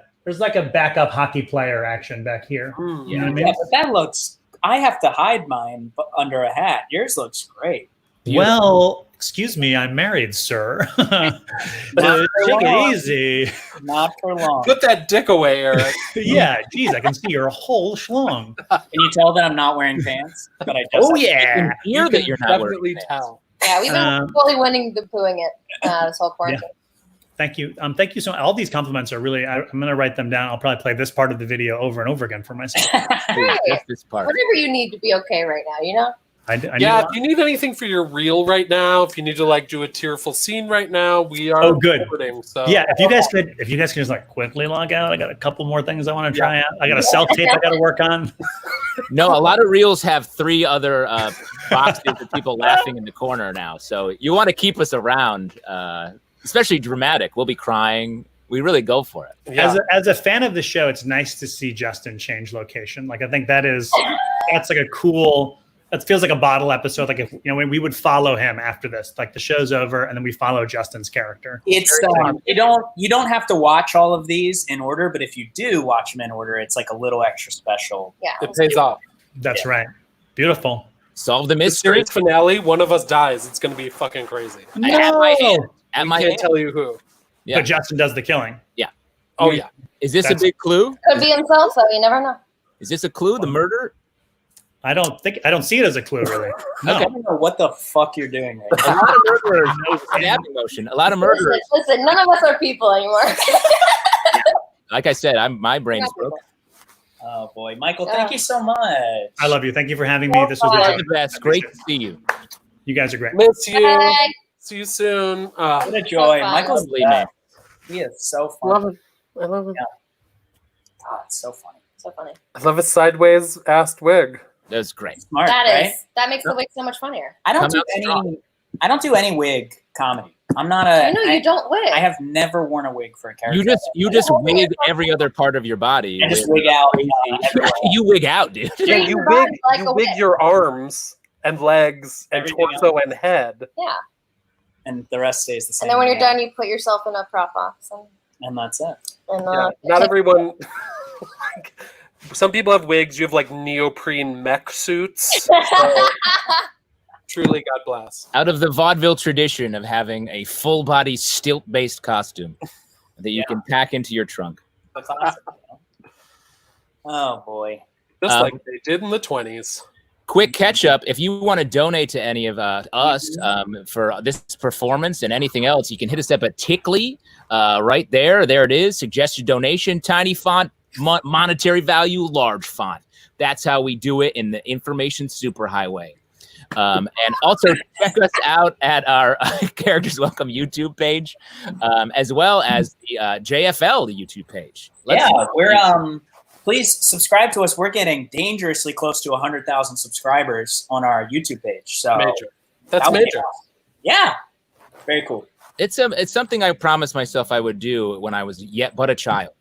Speaker 8: backup hockey player action back here. You know what I mean?
Speaker 1: Yeah, but that looks. I have to hide mine under a hat. Yours looks great.
Speaker 8: Well, excuse me, I'm married, sir. Take it easy.
Speaker 1: Not for long.
Speaker 3: Put that dick away, Eric.
Speaker 8: Yeah, geez, I can see your whole schlong.
Speaker 1: Can you tell that I'm not wearing pants? But I just.
Speaker 8: Oh yeah.
Speaker 2: Hear that you're not wearing
Speaker 3: definitely
Speaker 2: pants.
Speaker 3: tell.
Speaker 4: Yeah, we've been fully winning the pooing it this whole quarantine.
Speaker 8: Thank you. Thank you so much. All these compliments are really, I'm going to write them down. I'll probably play this part of the video over and over again for myself.
Speaker 4: Hey,
Speaker 2: Just this part.
Speaker 4: whatever you need to be okay right now, you know?
Speaker 8: I need
Speaker 3: Yeah,
Speaker 8: a
Speaker 3: if you need anything for your reel right now, if you need to like do a tearful scene right now, we are
Speaker 8: Oh, good.
Speaker 3: recording, so
Speaker 8: yeah, if you guys could just like quickly log out. I got a couple more things I want to try out. I got a self tape I got to work on.
Speaker 2: No, a lot of reels have 3 other boxes of people laughing in the corner now. So you want to keep us around, especially dramatic. We'll be crying. We really go for it.
Speaker 3: yeah.
Speaker 8: As a fan of the show, it's nice to see Justin change location. Like I think that's like a cool. That feels like a bottle episode. Like if we would follow him after this, like the show's over, and then we follow Justin's character.
Speaker 1: It's you don't have to watch all of these in order, but if you do watch them in order, it's like a little extra special.
Speaker 4: Yeah.
Speaker 3: It pays off.
Speaker 8: That's right. Beautiful.
Speaker 2: Solve the
Speaker 3: The
Speaker 2: mystery.
Speaker 3: series finale, one of us dies. It's going to be fucking crazy.
Speaker 2: I have my hand. At
Speaker 3: I
Speaker 2: my
Speaker 3: can't
Speaker 2: hand.
Speaker 3: tell you who.
Speaker 2: Yeah.
Speaker 8: But Justin does the killing.
Speaker 3: Oh yeah.
Speaker 2: Is this
Speaker 8: That's-
Speaker 2: a big clue?
Speaker 4: Could be himself, so you never know.
Speaker 2: Is this a clue? The murder?
Speaker 8: I don't see it as a clue, really. No.
Speaker 1: I don't know what the fuck you're doing right
Speaker 2: A
Speaker 1: now.
Speaker 2: lot of murderers know stabbing motion. A lot of murderers.
Speaker 4: Listen, none of us are people anymore.
Speaker 2: Like I said, my brain's broken.
Speaker 1: Oh boy, Michael, thank you so much.
Speaker 8: I love you. Thank you for having me. This was a
Speaker 2: You're
Speaker 8: joy.
Speaker 2: the best. Great to see you.
Speaker 8: You guys are great.
Speaker 3: Miss you.
Speaker 4: Bye.
Speaker 3: See you soon.
Speaker 1: What a joy.
Speaker 4: fun.
Speaker 1: Michael's
Speaker 2: Lovely
Speaker 1: the
Speaker 2: man.
Speaker 1: best. He is so fun.
Speaker 3: love it. I love it.
Speaker 1: Yeah. God, it's so funny.
Speaker 4: So funny.
Speaker 3: I love a sideways assed wig.
Speaker 2: That was great.
Speaker 1: Smart,
Speaker 4: That
Speaker 1: right?
Speaker 4: makes the wig so much funnier.
Speaker 1: I don't
Speaker 2: Come
Speaker 1: do
Speaker 2: out
Speaker 1: any.
Speaker 2: strong.
Speaker 1: I don't do any wig comedy. I'm not
Speaker 4: I know you don't wig.
Speaker 1: I have never worn a wig for a character.
Speaker 2: You just wig every other part of your body.
Speaker 1: I just
Speaker 2: with-
Speaker 1: wig out. everywhere.
Speaker 2: You wig out, dude.
Speaker 3: Yeah,
Speaker 4: Treat
Speaker 3: you
Speaker 4: your body
Speaker 3: wig,
Speaker 4: like
Speaker 3: you
Speaker 4: a
Speaker 3: wig
Speaker 4: wig.
Speaker 3: your arms and legs and
Speaker 1: Everything
Speaker 3: torso and head.
Speaker 4: Yeah.
Speaker 1: And the rest stays the same.
Speaker 4: And then when you're done, you put yourself in a prop box.
Speaker 1: And that's it.
Speaker 4: And
Speaker 3: Yeah, not everyone. Like, some people have wigs. You have like neoprene mech suits. So, truly, God bless.
Speaker 2: Out of the vaudeville tradition of having a full body stilt based costume that you can pack into your trunk.
Speaker 1: The classic, you know? Oh boy.
Speaker 3: Just
Speaker 2: Um,
Speaker 3: like they did in the 20s.
Speaker 2: quick catch up. If you want to donate to any of us for this performance and anything else, you can hit us up at Tickly right there. There it is. Suggested donation, tiny font, monetary value, large font. That's how we do it in the information superhighway. And also check us out at our Characters Welcome YouTube page, as well as the JFL YouTube page.
Speaker 1: We're please subscribe to us. We're getting dangerously close to 100,000 subscribers on our YouTube page. So
Speaker 3: Major. That's major.
Speaker 1: Awesome. Yeah, very cool.
Speaker 2: It's something I promised myself I would do when I was yet but a child.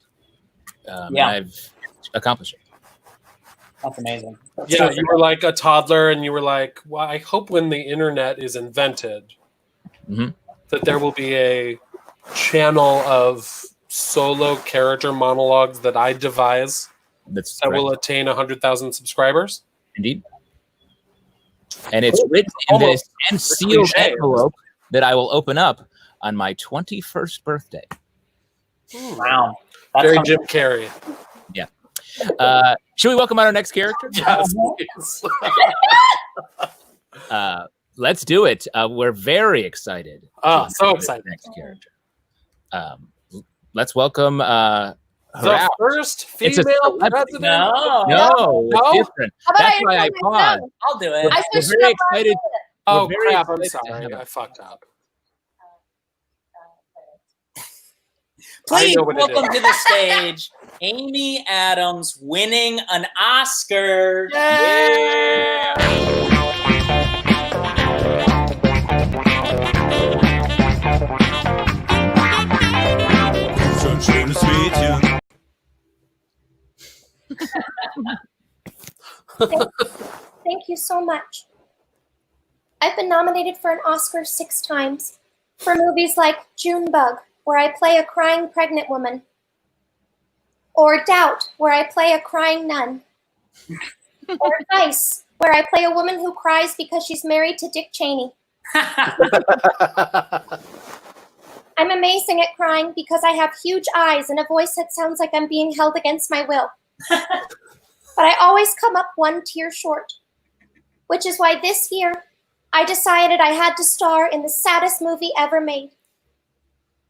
Speaker 2: And I've accomplished it.
Speaker 1: That's amazing.
Speaker 3: Yeah, you were like a toddler, and you were like, "Well, I hope when the internet is invented, that there will be a channel of solo character monologues that I devise that will attain 100,000 subscribers."
Speaker 2: Indeed. And it's written in this and sealed envelope that I will open up on my 21st birthday.
Speaker 1: Wow.
Speaker 3: That's very Jim Carrey.
Speaker 2: Yeah. Should we welcome our next character?
Speaker 3: Yes, please.
Speaker 2: Let's do it. We're very excited.
Speaker 3: Oh, so excited.
Speaker 2: Next character. Let's welcome
Speaker 3: the first female president.
Speaker 2: No, it's different. That's why I paused.
Speaker 1: I'll do it.
Speaker 2: We're very excited.
Speaker 3: Oh, crap. I'm sorry. I fucked up.
Speaker 1: Please welcome to the stage Amy Adams, winning an Oscar.
Speaker 2: Yeah!
Speaker 7: Så ein schönes Mädchen.
Speaker 9: Thank you so much. I've been nominated for an Oscar 6 times for movies like Junebug, where I play a crying pregnant woman, or Doubt, where I play a crying nun, or Vice, where I play a woman who cries because she's married to Dick Cheney. I'm amazing at crying because I have huge eyes and a voice that sounds like I'm being held against my will. But I always come up one tear short, which is why this year I decided I had to star in the saddest movie ever made.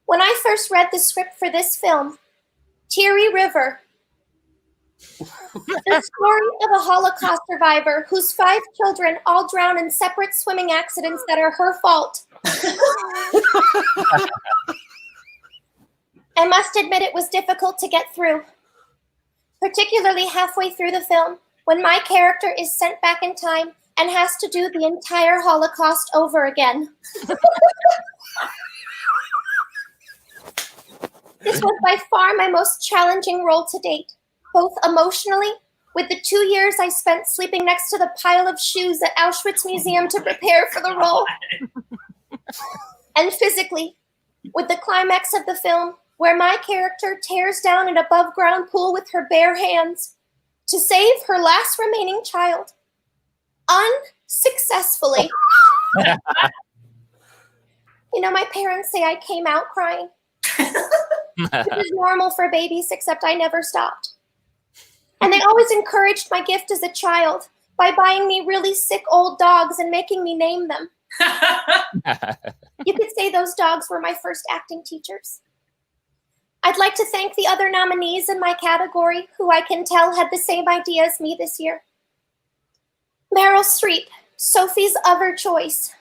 Speaker 9: When I first read the script for this film, Teary River, the story of a Holocaust survivor whose 5 children all drown in separate swimming accidents that are her fault. I must admit it was difficult to get through, particularly halfway through the film when my character is sent back in time and has to do the entire Holocaust over again. This was by far my most challenging role to date, both emotionally, with the 2 years I spent sleeping next to the pile of shoes at Auschwitz Museum to prepare for the role, and physically, with the climax of the film, where my character tears down an above-ground pool with her bare hands to save her last remaining child, unsuccessfully. You know, my parents say I came out crying. Which is normal for babies, except I never stopped. And they always encouraged my gift as a child by buying me really sick old dogs and making me name them. You could say those dogs were my first acting teachers. I'd like to thank the other nominees in my category who I can tell had the same idea as me this year. Meryl Streep, Sophie's other choice.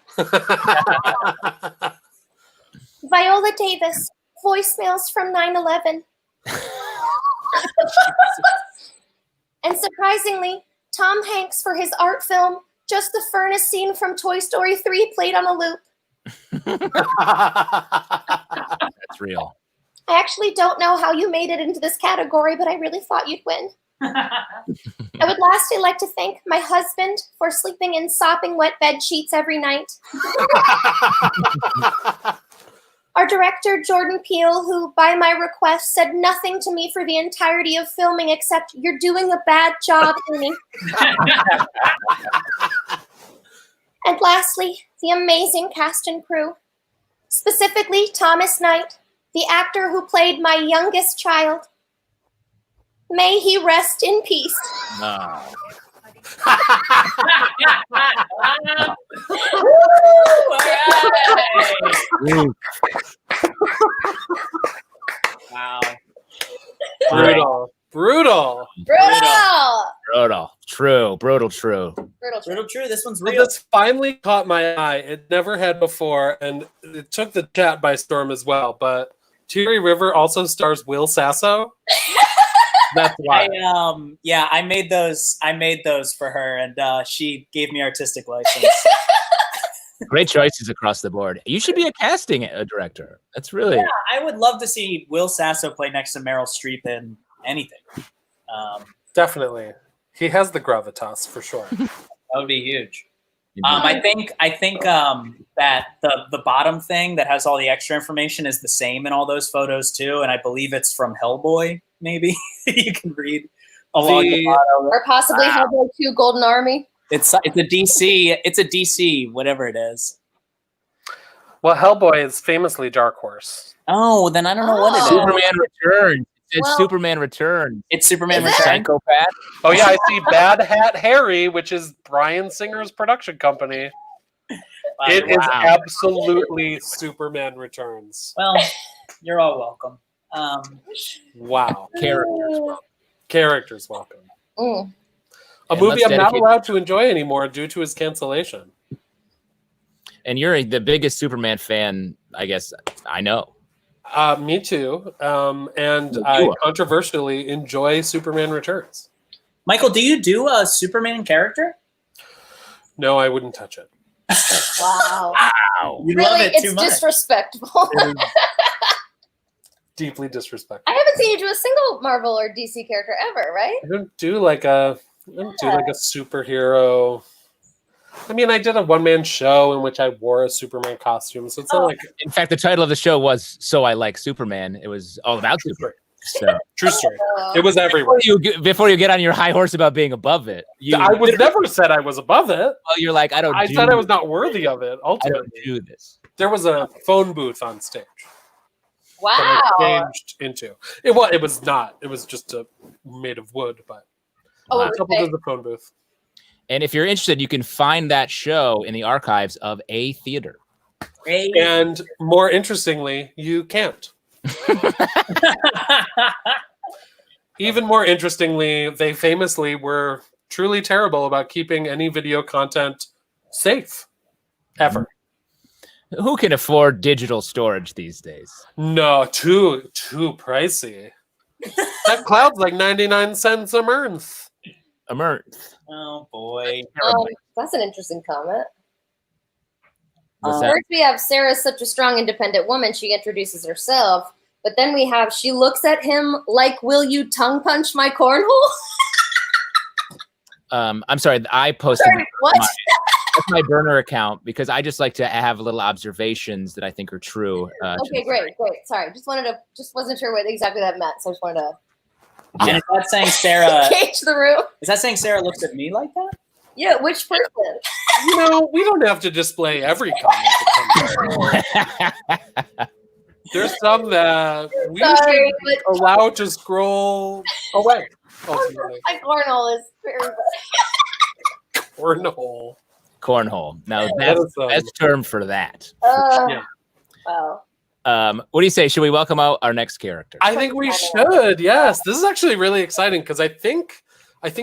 Speaker 9: Viola Davis, Voicemails from 9/11. And surprisingly, Tom Hanks for his art film, Just the Furnace Scene from Toy Story 3 played on a loop.
Speaker 2: That's real.
Speaker 9: I actually don't know how you made it into this category, but I really thought you'd win. I would lastly like to thank my husband for sleeping in sopping wet bed sheets every night. Our director, Jordan Peele, who, by my request, said nothing to me for the entirety of filming except, "You're doing a bad job, Amy." And lastly, the amazing cast and crew. Specifically, Thomas Knight, the actor who played my youngest child. May he rest in peace.
Speaker 2: No.
Speaker 1: Wow.
Speaker 3: Brutal. Brutal.
Speaker 2: Brutal. True. Brutal. True.
Speaker 1: Brutal true. This one's
Speaker 3: So
Speaker 1: real.
Speaker 3: this finally caught my eye. It never had before, and it took the chat by storm as well. But Teary River also stars Will Sasso. That's why.
Speaker 1: I made those for her, and she gave me artistic license.
Speaker 2: Great choices across the board. You should be a casting director. That's really.
Speaker 1: Yeah, I would love to see Will Sasso play next to Meryl Streep in anything.
Speaker 3: Definitely, he has the gravitas for sure.
Speaker 1: That would be huge. I think that the bottom thing that has all the extra information is the same in all those photos too, and I believe it's from Hellboy. Maybe you can read along the bottom.
Speaker 4: Or possibly Hellboy 2 Golden Army.
Speaker 1: It's a DC. It's a DC, whatever it is.
Speaker 3: Well, Hellboy is famously Dark Horse.
Speaker 1: Oh, then I don't know what it is.
Speaker 2: Superman Returns. It's Superman Returns.
Speaker 1: It's Superman Returns.
Speaker 2: Psychopath.
Speaker 3: Oh yeah, I see Bad Hat Harry, which is Bryan Singer's production company. It is absolutely Superman Returns.
Speaker 1: Well, you're all welcome.
Speaker 3: Wow.
Speaker 2: Characters welcome.
Speaker 3: Characters welcome.
Speaker 4: Mm.
Speaker 3: A movie I'm not allowed to enjoy anymore due to his cancellation.
Speaker 2: And you're the biggest Superman fan, I guess, I know.
Speaker 3: Me too. And I controversially enjoy Superman Returns.
Speaker 1: Michael, do you do a Superman character?
Speaker 3: No, I wouldn't touch it.
Speaker 4: Wow.
Speaker 1: You
Speaker 4: Really,
Speaker 1: love it too
Speaker 4: it's
Speaker 1: much.
Speaker 4: disrespectful.
Speaker 3: Deeply disrespectful.
Speaker 4: I haven't seen you do a single Marvel or DC character ever, right?
Speaker 3: I don't do like a superhero. I mean, I did a one-man show in which I wore a Superman costume, so it's not like.
Speaker 2: In fact, the title of the show was "So I Like Superman." It was all about Superman. So.
Speaker 3: True story. It was everywhere.
Speaker 2: Before you get on your high horse about being above it,
Speaker 3: I was never said I was above it.
Speaker 2: Well, you're like, I
Speaker 3: said I was not worthy of it. Ultimately,
Speaker 2: I don't do this.
Speaker 3: There was a phone booth on stage.
Speaker 4: Wow.
Speaker 3: That I changed into it. It was not. It was just made of wood, but a couple does the phone booth.
Speaker 2: And if you're interested, you can find that show in the archives of A Theater.
Speaker 3: And more interestingly, you can't. Even more interestingly, they famously were truly terrible about keeping any video content safe, ever.
Speaker 2: Who can afford digital storage these days?
Speaker 3: No, too pricey. That cloud's like 99 cents a month.
Speaker 2: A month.
Speaker 1: Oh boy.
Speaker 4: That's an interesting comment.
Speaker 2: What's that?
Speaker 4: First, we have Sarah's such a strong, independent woman. She introduces herself. But then we have, she looks at him like, will you tongue punch my cornhole?
Speaker 2: I'm sorry, I posted
Speaker 4: What?
Speaker 2: that's my burner account because I just like to have little observations that I think are true.
Speaker 4: Okay, great. Sorry, just wasn't sure what exactly that meant, so I just wanted to
Speaker 1: And is that saying Sarah?
Speaker 4: gauge the room.
Speaker 1: Is that saying Sarah looks at me like that?
Speaker 4: Yeah, which person?
Speaker 3: You know, we don't have to display every comment that comes. There's some that we should allow to scroll away. Ultimately.
Speaker 4: My cornhole is very
Speaker 3: Cornhole.
Speaker 2: Cornhole. Now that's the best term for that.
Speaker 4: Yeah. Wow.
Speaker 2: What do you say? Should we welcome out our next character?
Speaker 3: I think we should. Yes, this is actually really exciting because I think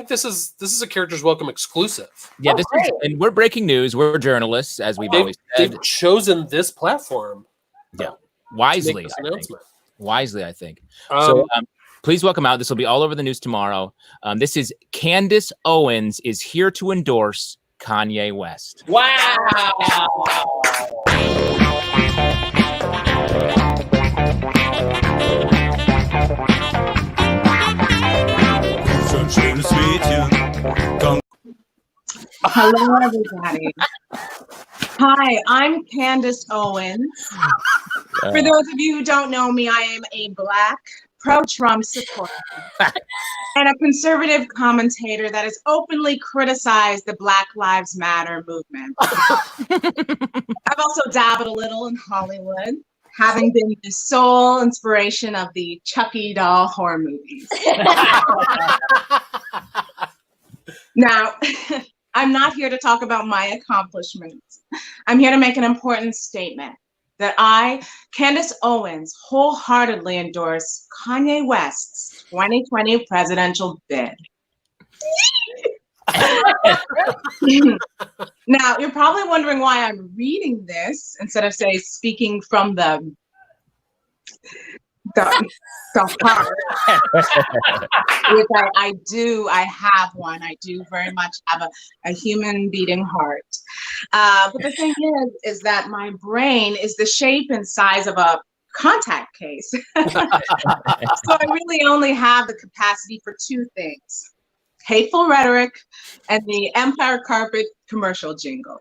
Speaker 3: this is a Characters Welcome exclusive.
Speaker 2: Yeah, this is, and we're breaking news. We're journalists, as we've always said.
Speaker 3: They've chosen this platform.
Speaker 2: Yeah, wisely. I think. So please welcome out. This will be all over the news tomorrow. This is Candace Owens is here to endorse Kanye West.
Speaker 1: Wow.
Speaker 10: Hello, everybody. Hi, I'm Candace Owens. For those of you who don't know me, I am a Black pro-Trump supporter and a conservative commentator that has openly criticized the Black Lives Matter movement. I've also dabbled a little in Hollywood, having been the sole inspiration of the Chucky doll horror movies. Now, I'm not here to talk about my accomplishments. I'm here to make an important statement that I, Candace Owens, wholeheartedly endorse Kanye West's 2020 presidential bid. Now, you're probably wondering why I'm reading this instead of, say, speaking from the heart, which I do. I have one. I do very much have a human beating heart. But the thing is that my brain is the shape and size of a contact case. So I really only have the capacity for two things: hateful rhetoric and the Empire Carpet commercial jingle.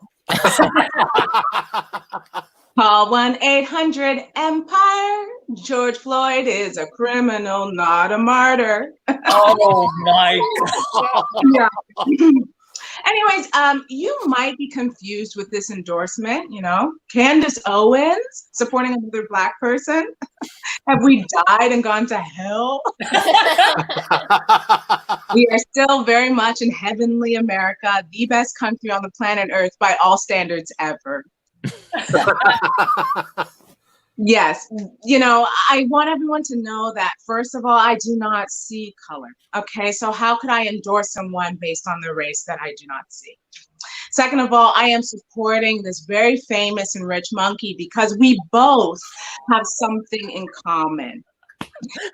Speaker 10: Call 1-800-EMPIRE. George Floyd is a criminal, not a martyr.
Speaker 1: Oh my God.
Speaker 10: Yeah. Anyways, you might be confused with this endorsement, Candace Owens supporting another Black person. Have we died and gone to hell? We are still very much in heavenly America, the best country on the planet Earth by all standards ever. Yes, I want everyone to know that, first of all, I do not see color. Okay, so how could I endorse someone based on the race that I do not see? Second of all, I am supporting this very famous and rich monkey because we both have something in common.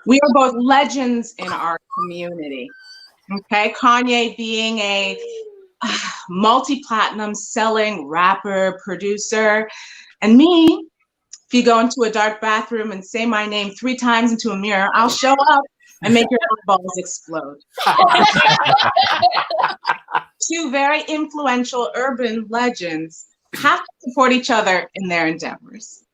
Speaker 10: We are both legends in our community. Okay, Kanye being a multi-platinum selling rapper, producer, and me, if you go into a dark bathroom and say my name 3 times into a mirror, I'll show up and make your eyeballs explode. 2 very influential urban legends have to support each other in their endeavors.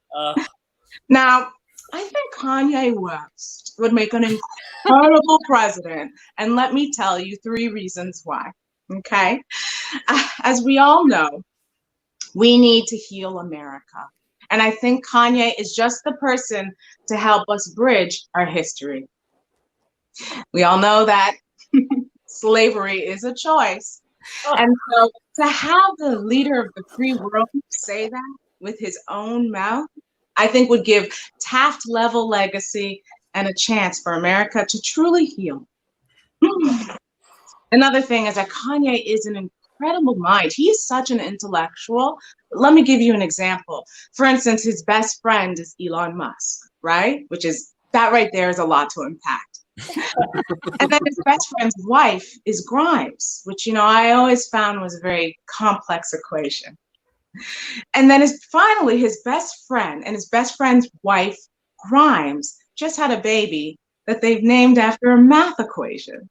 Speaker 10: Now, I think Kanye West would make an incredible president, and let me tell you 3 reasons why. Okay, as we all know, we need to heal America. And I think Kanye is just the person to help us bridge our history. We all know that slavery is a choice. And so to have the leader of the free world say that with his own mouth, I think would give Taft-level legacy and a chance for America to truly heal. Another thing is that Kanye is an incredible mind. He is such an intellectual. Let me give you an example. For instance, his best friend is Elon Musk, right? That right there is a lot to unpack. And then his best friend's wife is Grimes, which, I always found was a very complex equation. And then finally, his best friend and his best friend's wife, Grimes, just had a baby that they've named after a math equation.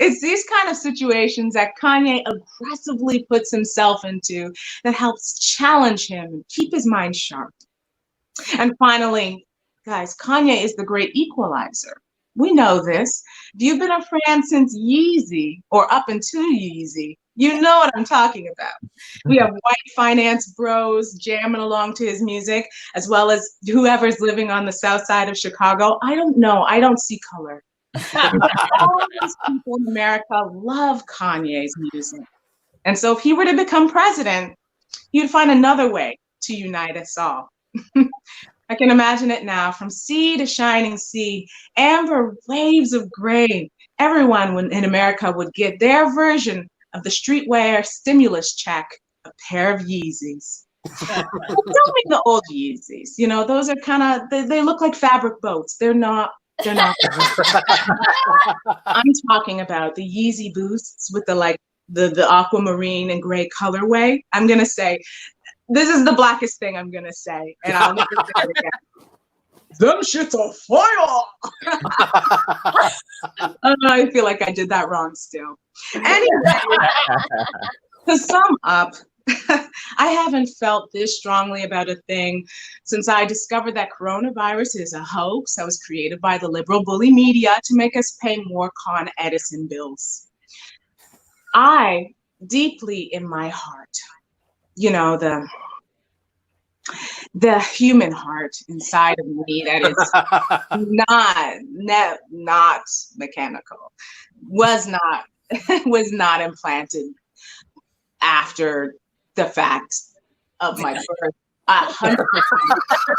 Speaker 10: It's these kind of situations that Kanye aggressively puts himself into that helps challenge him and keep his mind sharp. And finally, guys, Kanye is the great equalizer. We know this. If you've been a fan since Yeezy or up into Yeezy, you know what I'm talking about. We have white finance bros jamming along to his music, as well as whoever's living on the south side of Chicago. I don't know. I don't see color. All these people in America love Kanye's music. And so if he were to become president, he'd find another way to unite us all. I can imagine it now, from sea to shining sea, amber waves of gray. Everyone in America would get their version of the streetwear stimulus check, a pair of Yeezys. Don't be the old Yeezys. Those are kind of, they look like fabric boats. They're not. I'm talking about the Yeezy Boosts with the aquamarine and gray colorway. I'm going to say, this is the blackest thing I'm going to say, and I'll never say it again. Them shits are fire! I feel like I did that wrong still. Anyway, to sum up, I haven't felt this strongly about a thing since I discovered that coronavirus is a hoax that was created by the liberal bully media to make us pay more Con Edison bills. I, deeply in my heart, the human heart inside of me that is not mechanical, was not implanted after the fact of my birth. 100%.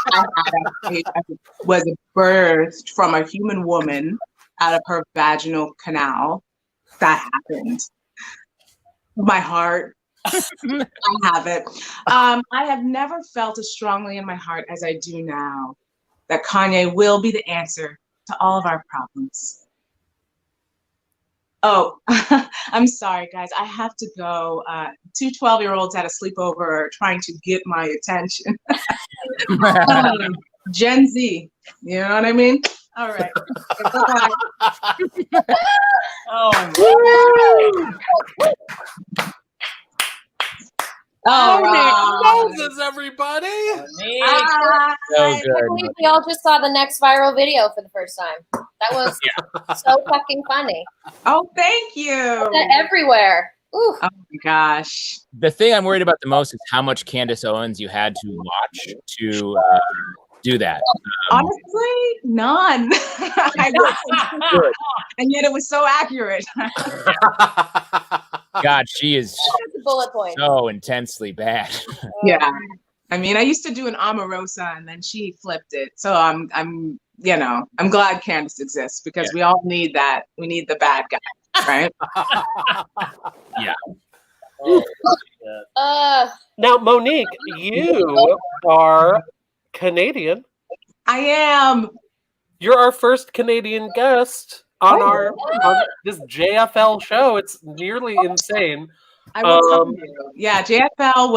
Speaker 10: I was birthed from a human woman out of her vaginal canal. That happened. My heart, I have it. I have never felt as strongly in my heart as I do now that Kanye will be the answer to all of our problems. Oh, I'm sorry, guys. I have to go. Two 12-year-olds at a sleepover trying to get my attention. Gen Z, you know what I mean? All right.
Speaker 3: Oh,
Speaker 10: wow.
Speaker 3: Moses, everybody!
Speaker 2: So
Speaker 4: I
Speaker 2: good.
Speaker 4: believe we all just saw the next viral video for the first time. That was so fucking funny.
Speaker 10: Oh, thank you.
Speaker 4: Everywhere. Ooh.
Speaker 10: Oh my gosh.
Speaker 2: The thing I'm worried about the most is how much Candace Owens you had to watch to do that.
Speaker 10: Honestly, none. And yet it was so accurate.
Speaker 2: God, she is
Speaker 4: Bullet point.
Speaker 2: so intensely bad.
Speaker 10: Yeah. I mean, I used to do an Omarosa and then she flipped it. So I'm glad Candace exists because we all need that. We need the bad guy, right?
Speaker 2: Yeah.
Speaker 3: Now, Monique, you are Canadian.
Speaker 10: I am.
Speaker 3: You're our first Canadian guest on on this JFL show. It's nearly insane.
Speaker 10: I will tell you. Yeah, JFL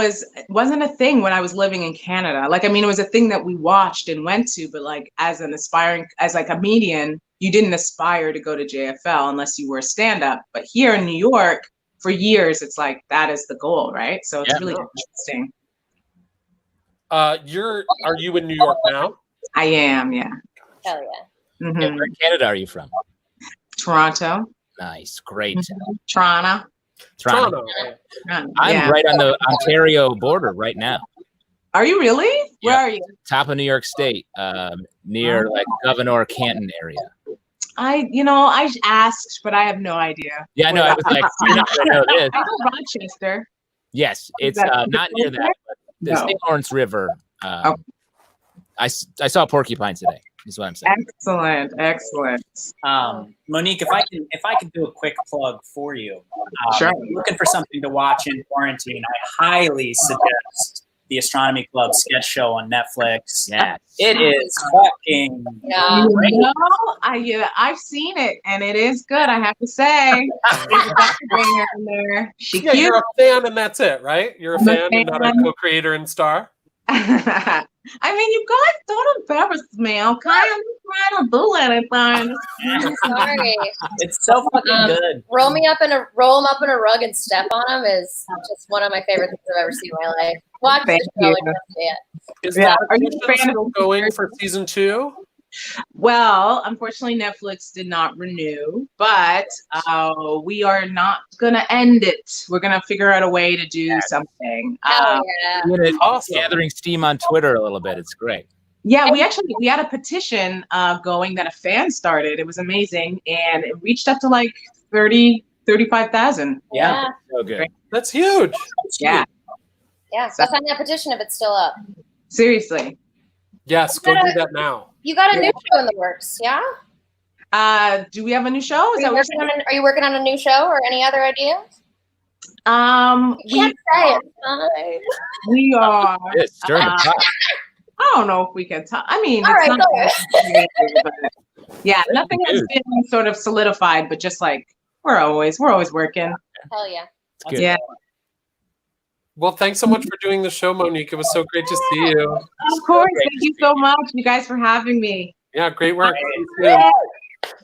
Speaker 10: wasn't a thing when I was living in Canada. Like, I mean, it was a thing that we watched and went to, but like as like a comedian, you didn't aspire to go to JFL unless you were a stand-up. But here in New York, for years, it's like that is the goal, right? So it's really interesting.
Speaker 3: Are you in New York now?
Speaker 10: I am, yeah.
Speaker 4: Hell yeah.
Speaker 10: Mm-hmm.
Speaker 2: And where in Canada are you from?
Speaker 10: Toronto.
Speaker 2: Nice, great.
Speaker 10: Toronto.
Speaker 2: Toronto.
Speaker 10: Yeah.
Speaker 2: I'm right on the Ontario border right now.
Speaker 10: Are you really? Where are you?
Speaker 2: Top of New York State, near like Governor Canton area.
Speaker 10: I asked, but I have no idea.
Speaker 2: Yeah, no, I was like, you're not gonna know this.
Speaker 10: I know Rochester.
Speaker 2: Yes, it's not near that, but the St. Lawrence River. I saw porcupines today. Is what I'm saying.
Speaker 10: Excellent.
Speaker 1: Monique, if I can do a quick plug for you,
Speaker 10: sure.
Speaker 1: If you're looking for something to watch in quarantine, I highly suggest the Astronomy Club sketch show on Netflix.
Speaker 2: Yeah,
Speaker 1: it is fucking great.
Speaker 10: I've seen it and it is good. I have to say, She's cute.
Speaker 3: You're a fan and that's it, right? You're a fan and not a co-creator and star.
Speaker 10: I mean, you guys don't embarrass me, okay? I'm just trying to do anything.
Speaker 4: I'm sorry.
Speaker 1: It's so fucking good.
Speaker 4: Roll him up in a rug and step on him is just one of my favorite things I've ever seen in my life. Watch the show and you'll see it.
Speaker 3: Is that still going for season 2?
Speaker 10: Well, unfortunately, Netflix did not renew, but we are not going to end it. We're going to figure out a way to do something.
Speaker 2: Awesome. Gathering steam on Twitter a little bit. It's great.
Speaker 10: Yeah, we had a petition going that a fan started. It was amazing. And it reached up to like 35,000.
Speaker 1: Yeah.
Speaker 2: So good.
Speaker 3: That's huge.
Speaker 10: Yeah.
Speaker 4: Yeah, so sign that petition if it's still up.
Speaker 10: Seriously.
Speaker 3: Yes, go do that now.
Speaker 4: You got a new show in the works, yeah?
Speaker 10: Do we have a new show?
Speaker 4: Are you working on a new show or any other ideas?
Speaker 10: We
Speaker 4: can't say it.
Speaker 10: We are.
Speaker 2: It's during the talk.
Speaker 10: I don't know if we can talk. I mean,
Speaker 4: All
Speaker 10: it's
Speaker 4: right,
Speaker 10: not yeah, nothing has been sort of solidified, but just like we're always working.
Speaker 4: Hell yeah.
Speaker 2: Good.
Speaker 10: Yeah.
Speaker 3: Well, thanks so much for doing the show, Monique. It was so great to see you.
Speaker 10: Of course. Thank you so much, you guys, for having me.
Speaker 3: Yeah, great work.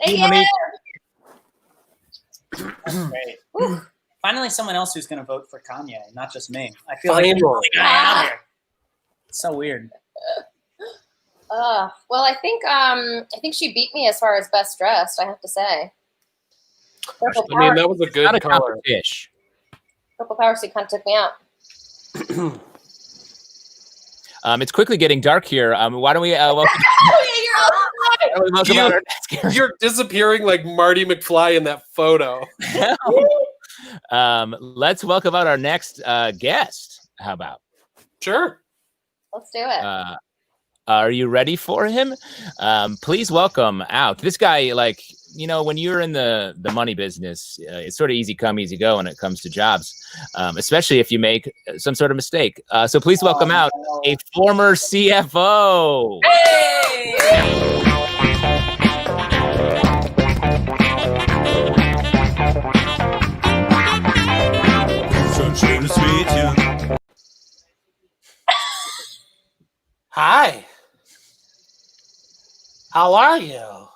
Speaker 4: Thank
Speaker 1: you. Great. Finally, someone else who's going to vote for Kanye, not just me. I feel like I'm the only guy out here. It's so weird.
Speaker 4: Well, I think she beat me as far as best dressed. I have to say.
Speaker 3: I mean, that was a good color.
Speaker 4: Purple Power Suit kind of took me out.
Speaker 2: It's quickly getting dark here. Why don't we welcome, welcome out our next character?
Speaker 3: You're disappearing like Marty McFly in that photo.
Speaker 2: Let's welcome out our next guest. How about?
Speaker 3: Sure.
Speaker 4: Let's do it.
Speaker 2: Are you ready for him? Please welcome out this guy. Like, you know, when you're in the money business, it's sort of easy come, easy go when it comes to jobs, especially if you make some sort of mistake. So please welcome out a former CFO.
Speaker 1: Hey!
Speaker 7: Så schönes Mädchen.
Speaker 3: Hi. How are you?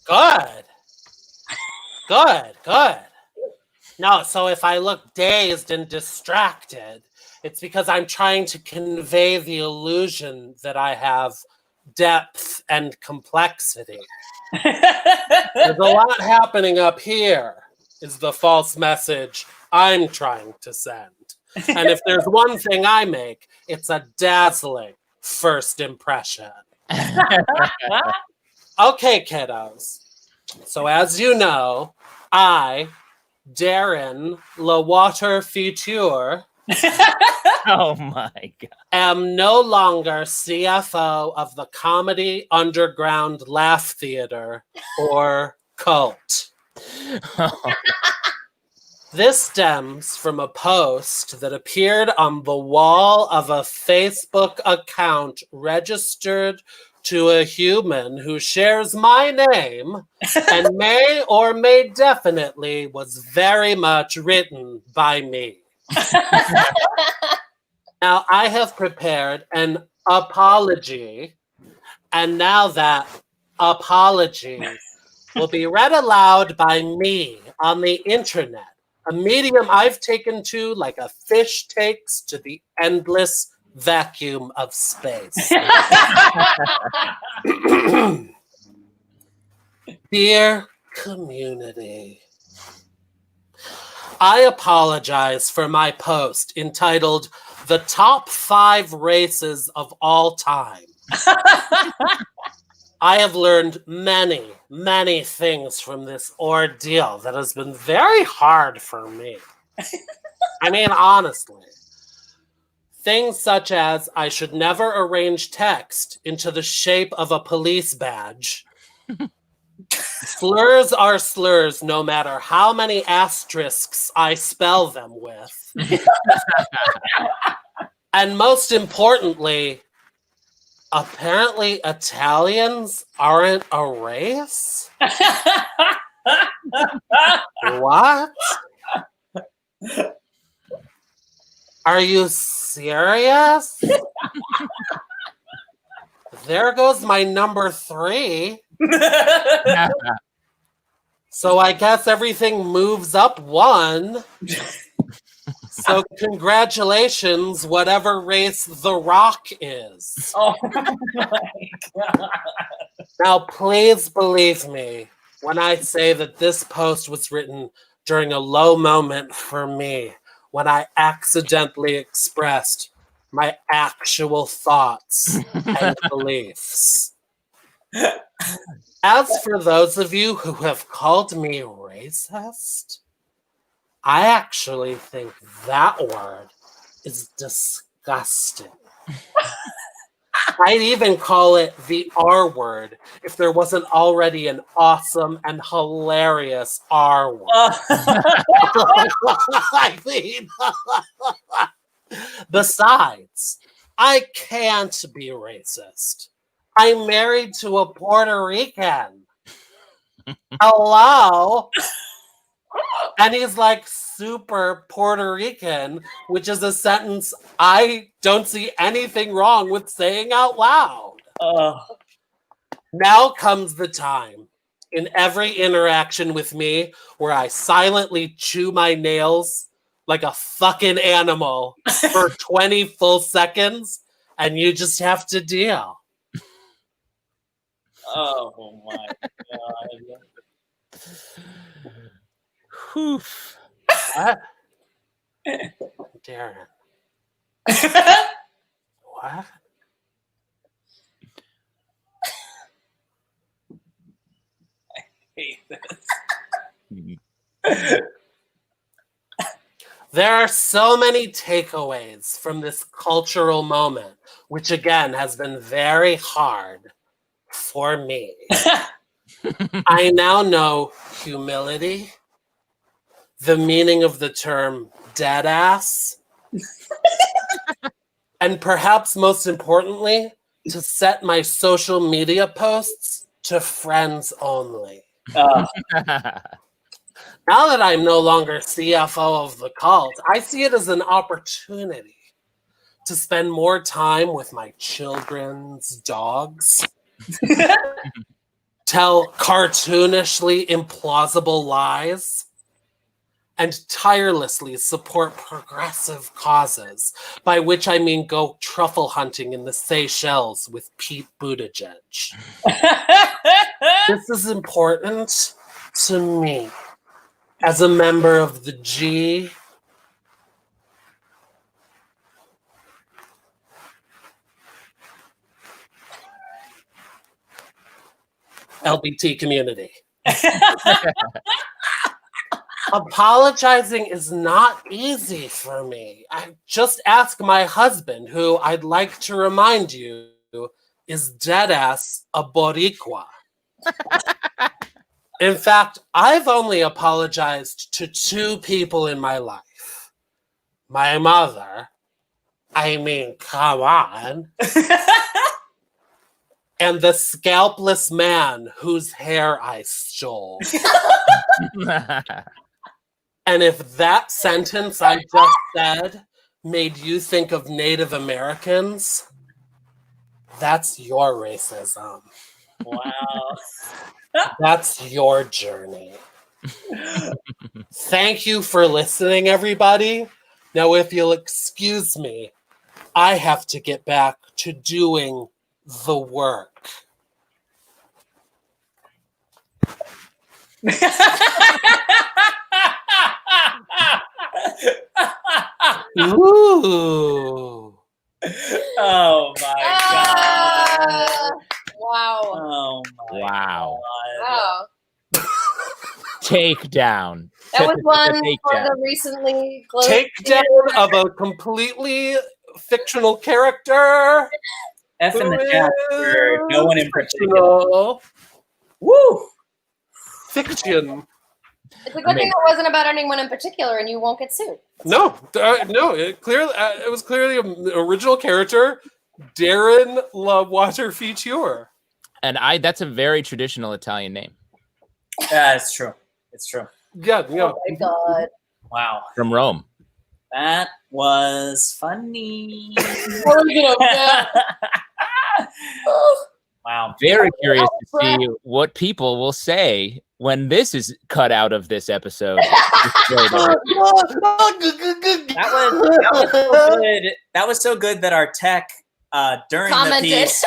Speaker 3: Good. Good. No, so if I look dazed and distracted, it's because I'm trying to convey the illusion that I have depth and complexity. There's a lot happening up here, is the false message I'm trying to send. And if there's one thing I make, it's a dazzling first impression. Okay, kiddos. So as you know, I, Darren Le Water Future,
Speaker 2: Oh my God.
Speaker 3: am no longer CFO of the Comedy Underground Laugh Theater, or cult. This stems from a post that appeared on the wall of a Facebook account registered to a human who shares my name and may or may definitely was very much written by me. Now, I have prepared an apology, and now that apology will be read aloud by me on the internet, a medium I've taken to like a fish takes to the endless vacuum of space. Dear community, I apologize for my post entitled "The Top 5 Races of All Time." I have learned many, many things from this ordeal that has been very hard for me. I mean, honestly. Things such as I should never arrange text into the shape of a police badge. Slurs are slurs no matter how many asterisks I spell them with. And most importantly, apparently Italians aren't a race? What? Are you serious? There goes my number 3. So I guess everything moves up 1. So congratulations, whatever race The Rock is.
Speaker 1: Oh my God.
Speaker 3: Now, please believe me when I say that this post was written during a low moment for me, when I accidentally expressed my actual thoughts and beliefs. As for those of you who have called me racist, I actually think that word is disgusting. I'd even call it the R word if there wasn't already an awesome and hilarious R word. I mean, besides, I can't be racist. I'm married to a Puerto Rican. Hello? And he's like super Puerto Rican, which is a sentence I don't see anything wrong with saying out loud. Now comes the time in every interaction with me where I silently chew my nails like a fucking animal for 20 full seconds, and you just have to deal.
Speaker 1: Oh my God.
Speaker 2: Whew.
Speaker 3: What? Darren, What?
Speaker 1: Hate this.
Speaker 3: There are so many takeaways from this cultural moment, which again has been very hard for me. I now know humility, the meaning of the term dead ass, and perhaps most importantly, to set my social media posts to friends only. Now that I'm no longer CFO of the cult, I see it as an opportunity to spend more time with my children's dogs, tell cartoonishly implausible lies, and tirelessly support progressive causes, by which I mean go truffle hunting in the Seychelles with Pete Buttigieg. This is important to me as a member of the LBT community. Apologizing is not easy for me. I just ask my husband, who I'd like to remind you is deadass a Boricua. In fact, I've only apologized to 2 people in my life. My mother, I mean, come on, and the scalpless man whose hair I stole. And if that sentence I just said made you think of Native Americans, that's your racism.
Speaker 1: Wow.
Speaker 3: That's your journey. Thank you for listening, everybody. Now, if you'll excuse me, I have to get back to doing the work. Ooh.
Speaker 1: Oh my god.
Speaker 4: Wow.
Speaker 1: Oh my
Speaker 2: Wow.
Speaker 4: Wow.
Speaker 2: Takedown.
Speaker 4: That was one for
Speaker 2: Takedown.
Speaker 4: the recently closed.
Speaker 3: Takedown of a completely fictional character.
Speaker 1: F in the chat for no one in particular.
Speaker 3: Fictional.
Speaker 1: Woo!
Speaker 3: Fiction.
Speaker 4: It's a good thing it wasn't about anyone in particular, and you won't get sued.
Speaker 3: No, no. It was clearly an original character, Darren La Waterfiture.
Speaker 2: And that's a very traditional Italian name.
Speaker 1: Yeah, it's true. It's true.
Speaker 3: Yeah.
Speaker 4: Oh my god.
Speaker 1: Wow.
Speaker 2: From Rome.
Speaker 1: That was funny. Wow.
Speaker 2: Very curious to see what people will say when this is cut out of this episode.
Speaker 1: That was so good. That was so good that our tech during
Speaker 4: Commented.
Speaker 1: the piece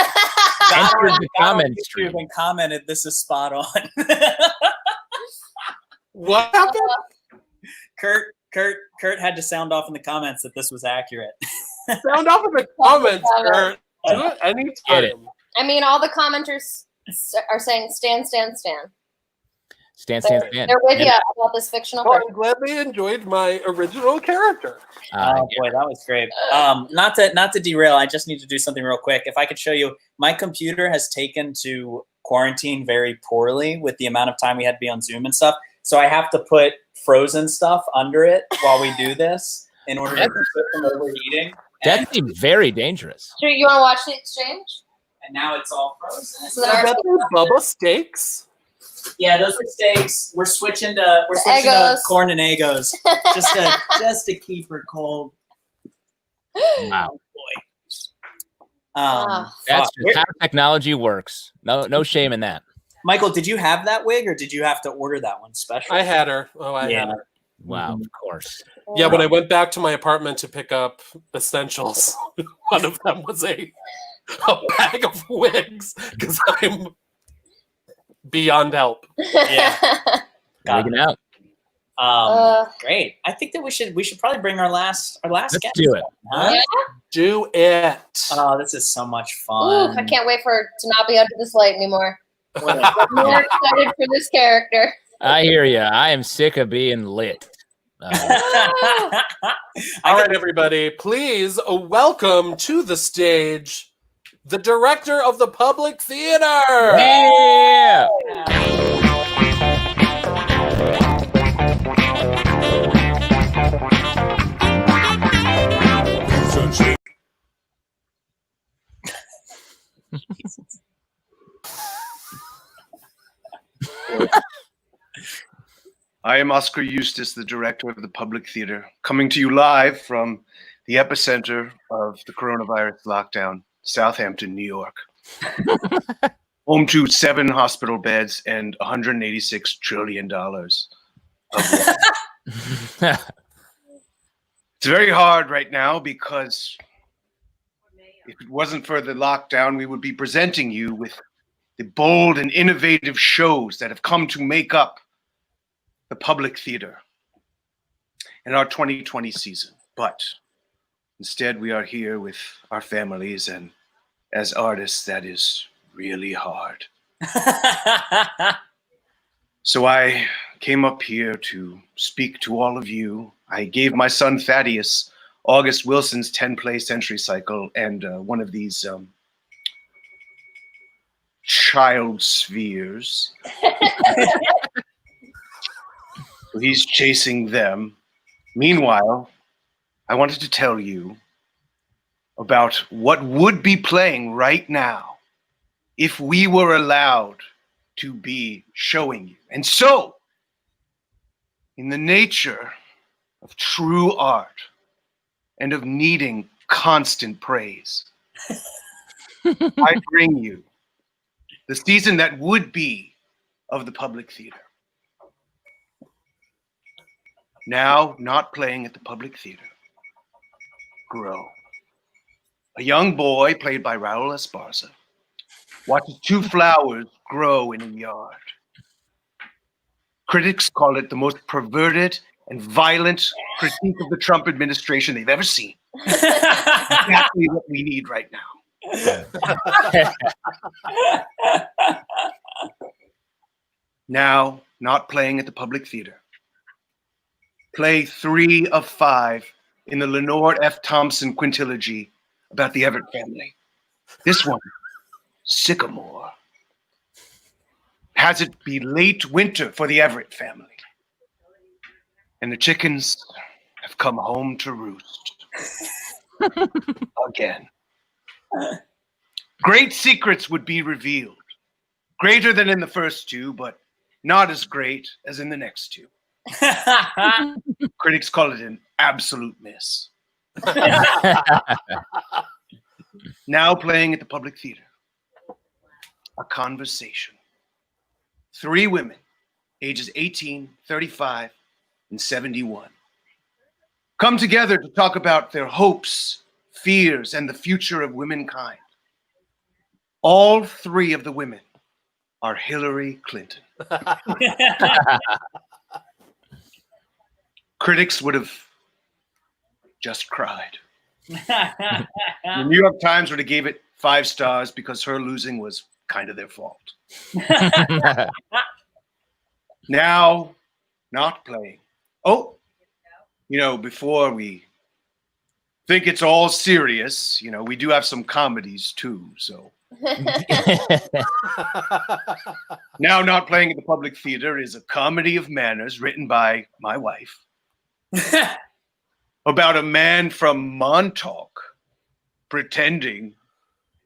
Speaker 2: Entered the
Speaker 1: got on
Speaker 2: comment
Speaker 1: YouTube
Speaker 2: stream.
Speaker 1: and commented, "This is spot on."
Speaker 3: What happened?
Speaker 1: Kurt had to sound off in the comments that this was accurate.
Speaker 3: Sound off in the comments, Kurt. Do it anytime.
Speaker 2: Get it.
Speaker 4: I mean, all the commenters are saying stand.
Speaker 2: Stand.
Speaker 4: They're with you about this fictional
Speaker 3: Well,
Speaker 4: person.
Speaker 3: I'm glad they enjoyed my original character.
Speaker 1: Oh boy, that was great. Not to derail, I just need to do something real quick. If I could show you, my computer has taken to quarantine very poorly with the amount of time we had to be on Zoom and stuff. So I have to put frozen stuff under it while we do this in order to keep it from overheating.
Speaker 2: That seems very dangerous.
Speaker 4: Sure, you want to watch the exchange?
Speaker 1: And now it's all frozen.
Speaker 4: So that our-
Speaker 3: Bubba steaks.
Speaker 1: Yeah, those are steaks. We're switching to
Speaker 4: Eggos.
Speaker 1: corn and Eggos just to keep her cold.
Speaker 2: Wow.
Speaker 4: Ah.
Speaker 2: That's
Speaker 1: fuck.
Speaker 2: just how technology works. No shame in that.
Speaker 1: Michael, did you have that wig or did you have to order that one special?
Speaker 3: I had her. Oh, I had her.
Speaker 2: Wow, of course.
Speaker 3: Yeah, when I went back to my apartment to pick up essentials, one of them was a bag of wigs because I'm beyond help.
Speaker 1: Yeah.
Speaker 2: Wigging out.
Speaker 1: Great. I think that we should probably bring our last
Speaker 2: Let's
Speaker 1: guest.
Speaker 2: do it.
Speaker 1: Huh?
Speaker 3: Do it.
Speaker 1: Oh, this is so much
Speaker 4: Ooh,
Speaker 1: fun.
Speaker 4: I can't wait for her to not be under this light anymore.
Speaker 1: What a-
Speaker 4: I'm more excited for this character.
Speaker 2: I hear you. I am sick of being lit.
Speaker 3: All right, everybody, please welcome to the stage the director of the Public Theater.
Speaker 2: Yeah.
Speaker 11: I am Oscar Eustace, the director of the Public Theater, coming to you live from the epicenter of the coronavirus lockdown, Southampton, New York. Home to 7 hospital beds and $186 trillion. It's very hard right now because if it wasn't for the lockdown, we would be presenting you with the bold and innovative shows that have come to make up the Public Theater in our 2020 season. But instead, we are here with our families, and as artists, that is really hard. So I came up here to speak to all of you. I gave my son Thaddeus August Wilson's 10-play century cycle and one of these child spheres. He's chasing them. Meanwhile, I wanted to tell you about what would be playing right now if we were allowed to be showing you. And so, in the nature of true art and of needing constant praise, I bring you the season that would be of the Public Theater. Now not playing at the Public Theater. Grow. A young boy, played by Raul Esparza, watches 2 flowers grow in a yard. Critics call it the most perverted and violent critique of the Trump administration they've ever seen. Exactly what we need right now. Now not playing at the Public Theater. Play 3 of 5 in the Lenore F. Thompson quintilogy about the Everett family. This one, Sycamore, has it be late winter for the Everett family. And the chickens have come home to roost. Again. Great secrets would be revealed. Greater than in the first 2, but not as great as in the next 2. Critics call it an absolute miss. Now playing at the Public Theater. A conversation. 3 women, ages 18, 35, and 71, come together to talk about their hopes, fears, and the future of womankind. All 3 of the women are Hillary Clinton. Critics would have just cried. The New York Times would have gave it 5 stars because her losing was kind of their fault. Now, not playing. Oh, before we think it's all serious, we do have some comedies too, so. Now not playing at the Public Theater is a comedy of manners written by my wife about a man from Montauk pretending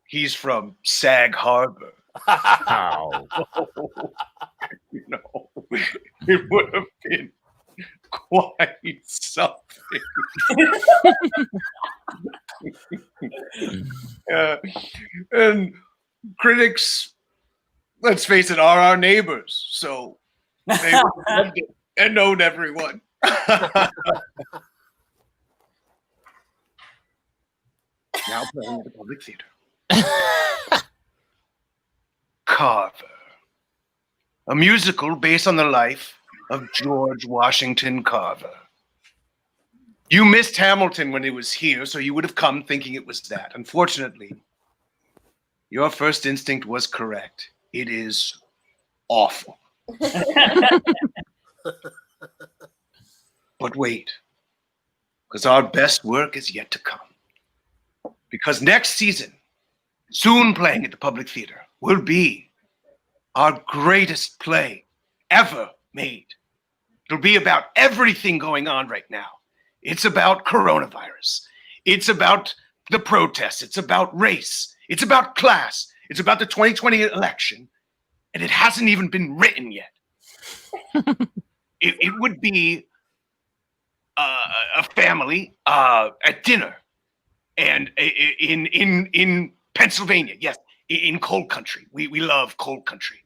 Speaker 11: he's from Sag Harbor.
Speaker 2: Wow.
Speaker 11: It would have been quite something. And critics, let's face it, are our neighbors, so they loved it and known everyone. Now playing at the Public Theater. Carver, a musical based on the life of George Washington Carver. You missed Hamilton when he was here, so you would have come thinking it was that. Unfortunately, your first instinct was correct. It is awful. But wait, because our best work is yet to come. Because next season, soon playing at the Public Theater, will be our greatest play ever made. It'll be about everything going on right now. It's about coronavirus. It's about the protests. It's about race. It's about class. It's about the 2020 election. And it hasn't even been written yet. It would be a family at dinner, and in Pennsylvania, yes, in cold country. We love cold country.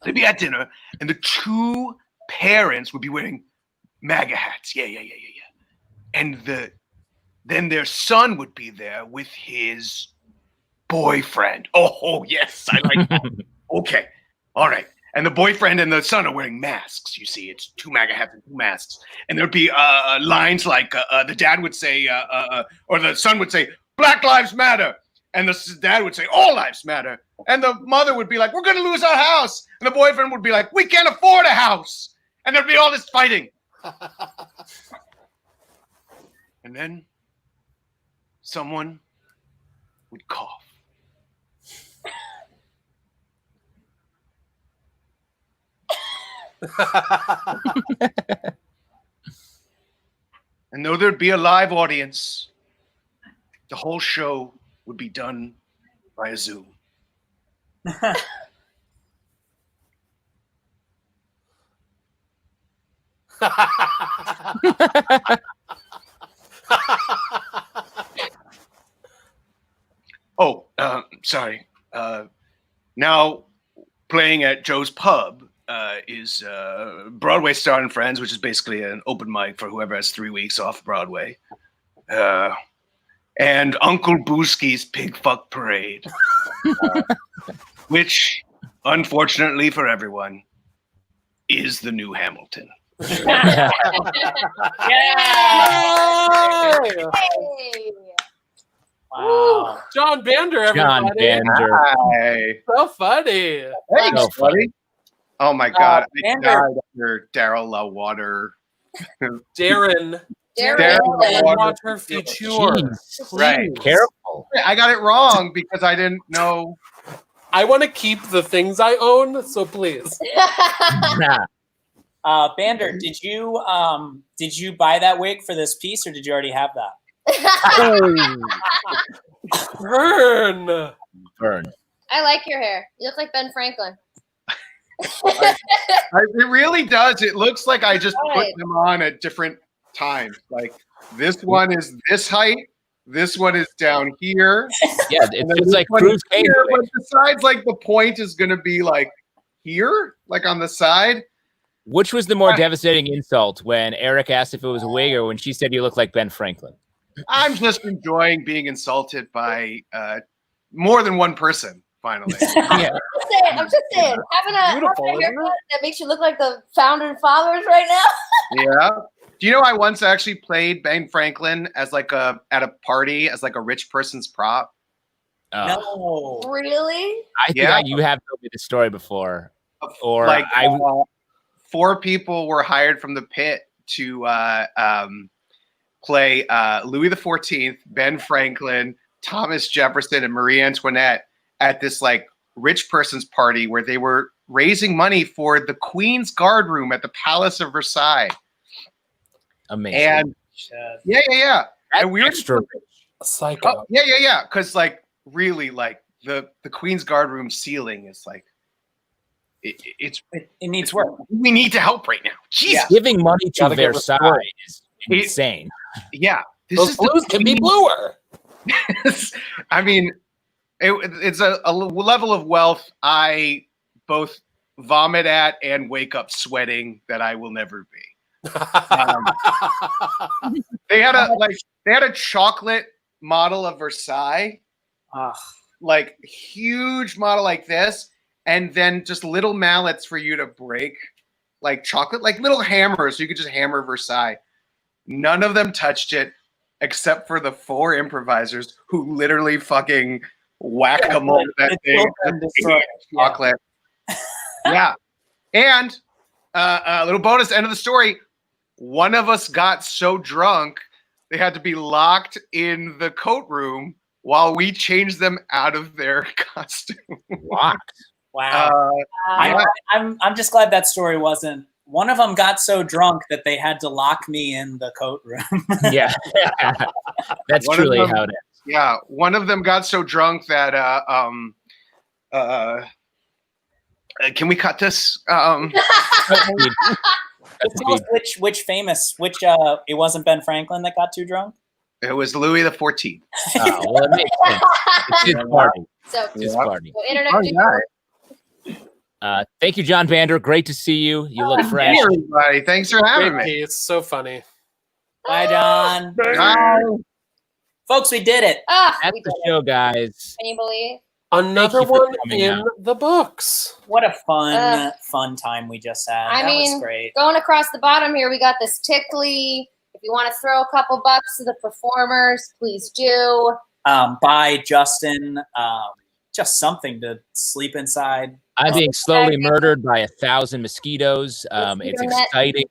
Speaker 11: They'd be at dinner, and the two parents would be wearing MAGA hats. Yeah. And then their son would be there with his boyfriend. Oh yes, I like that. Okay, all right. And the boyfriend and the son are wearing masks. You see, it's two MAGA hats and two masks. And there'd be lines like the dad would say, or the son would say, "Black lives matter." And the dad would say, "All lives matter." And the mother would be like, "We're going to lose our house." And the boyfriend would be like, "We can't afford a house." And there'd be all this fighting. And then someone would cough. And though there'd be a live audience, the whole show would be done by a Zoom. Oh, sorry. Now playing at Joe's Pub is Broadway Star and Friends, which is basically an open mic for whoever has 3 weeks off Broadway. And Uncle Booskie's Pig Fuck Parade, which, unfortunately for everyone, is the new Hamilton.
Speaker 4: Yay!
Speaker 1: Wow.
Speaker 3: John Bander, everybody.
Speaker 2: John Bander.
Speaker 11: Hi.
Speaker 3: So funny.
Speaker 11: Thanks,
Speaker 2: So
Speaker 11: buddy. Oh my God. I
Speaker 1: Bander.
Speaker 11: died under Daryl Lowwater.
Speaker 3: Darren.
Speaker 11: Darren
Speaker 3: Water Future.
Speaker 2: Jeez,
Speaker 11: Right.
Speaker 2: Careful.
Speaker 11: I got it wrong because I didn't know.
Speaker 3: I want to keep the things I own, so please.
Speaker 1: Bander, did you buy that wig for this piece, or did you already have that?
Speaker 3: Burn.
Speaker 4: I like your hair. You look like Ben Franklin.
Speaker 11: It really does. It looks like I just put
Speaker 4: Right.
Speaker 11: them on at different times. Like this one is this height. This one is down here.
Speaker 2: Yeah,
Speaker 11: and then
Speaker 2: it's
Speaker 11: this
Speaker 2: like
Speaker 11: one
Speaker 2: Cruise
Speaker 11: is
Speaker 2: Cable.
Speaker 11: here, but besides, like the point is going to be like here, like on the side.
Speaker 2: Which was the more devastating insult, when Eric asked if it was a wig or when she said you look like Ben Franklin?
Speaker 11: I'm just enjoying being insulted by more than one person. Finally,
Speaker 2: Yeah.
Speaker 4: I'm just saying, having a haircut that makes you look like the founding fathers right now.
Speaker 11: yeah. Do you know I once actually played Ben Franklin as like at a party as like a rich person's prop?
Speaker 1: No.
Speaker 4: Really?
Speaker 2: I think you have told me the story before. Or
Speaker 11: Like
Speaker 2: I
Speaker 11: 4 people were hired from the pit to play Louis XIV, Ben Franklin, Thomas Jefferson, and Marie Antoinette at this like rich person's party where they were raising money for the Queen's Guard Room at the Palace of Versailles.
Speaker 2: amazing.
Speaker 11: And yeah. And we were
Speaker 2: extra
Speaker 3: Psycho.
Speaker 11: yeah. Because like really like the Queen's Guard Room ceiling is like it
Speaker 1: needs work.
Speaker 11: We need to help right now. Jesus.
Speaker 2: Giving money to
Speaker 3: Gotta get
Speaker 2: Versailles
Speaker 3: restored.
Speaker 2: is insane.
Speaker 11: Yeah.
Speaker 3: Those blues can be bluer.
Speaker 11: I mean, it's a level of wealth I both vomit at and wake up sweating that I will never be. They had a chocolate model of Versailles, like huge model like this, and then just little mallets for you to break. like chocolate, like little hammers. So you could just hammer Versailles. None of them touched it except for the 4 improvisers who literally fucking whack-a-mole that thing. Chocolate. Yeah. And a little bonus, end of the story. One of us got so drunk they had to be locked in the coat room while we changed them out of their costume.
Speaker 2: Locked.
Speaker 1: Wow. I'm just glad that story wasn't. One of them got so drunk that they had to lock me in the coat room.
Speaker 2: Yeah. That's
Speaker 11: One
Speaker 2: truly
Speaker 11: of them-
Speaker 2: how it is.
Speaker 11: Yeah, one of them got so drunk that can we cut this?
Speaker 1: Just tell us which it wasn't Ben Franklin that got too drunk?
Speaker 11: It was Louis the 14th.
Speaker 2: Oh, well, it makes sense. It's his party.
Speaker 4: So,
Speaker 2: It's his party.
Speaker 4: so internet
Speaker 2: Thank you, John Vander. Great to see you. You look fresh.
Speaker 11: Hey, everybody. Thanks for having
Speaker 3: Great
Speaker 11: me.
Speaker 3: piece. So funny.
Speaker 1: Bye, John.
Speaker 11: Bye.
Speaker 1: Folks, we did it.
Speaker 2: That's
Speaker 4: we
Speaker 2: the
Speaker 4: did it.
Speaker 2: show, guys.
Speaker 4: Can you believe?
Speaker 3: Another
Speaker 2: Thank you for
Speaker 3: one
Speaker 2: coming
Speaker 3: in
Speaker 2: out.
Speaker 3: the books.
Speaker 1: What a fun time we just had.
Speaker 4: I
Speaker 1: That
Speaker 4: mean,
Speaker 1: was great.
Speaker 4: going across the bottom here, we got this tickly. If you want to throw a couple bucks to the performers, please do.
Speaker 1: Bye, Justin. Just something to sleep inside.
Speaker 2: I'm being slowly murdered by 1,000 mosquitoes. It's
Speaker 4: Mosquito net.
Speaker 2: exciting.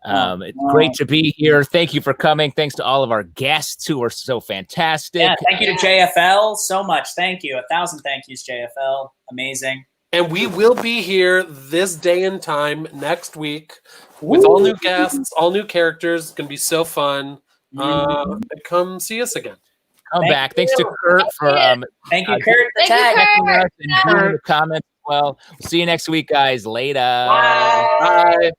Speaker 2: It's great to be here. Thank you for coming. Thanks to all of our guests who are so fantastic.
Speaker 1: Yeah, thank you to JFL so much. Thank you. 1,000 thank yous, JFL. Amazing.
Speaker 3: And we will be here this day and time next week with all new guests, all new characters. It's going to be so fun. Come see us again.
Speaker 2: Come back. Thanks to Kurt for
Speaker 1: Thank you, Kurt.
Speaker 4: Thank you,
Speaker 2: tagging
Speaker 4: Kurt.
Speaker 2: us and doing the comments as well. We'll see you next week, guys. Later.
Speaker 1: Bye.
Speaker 3: Bye.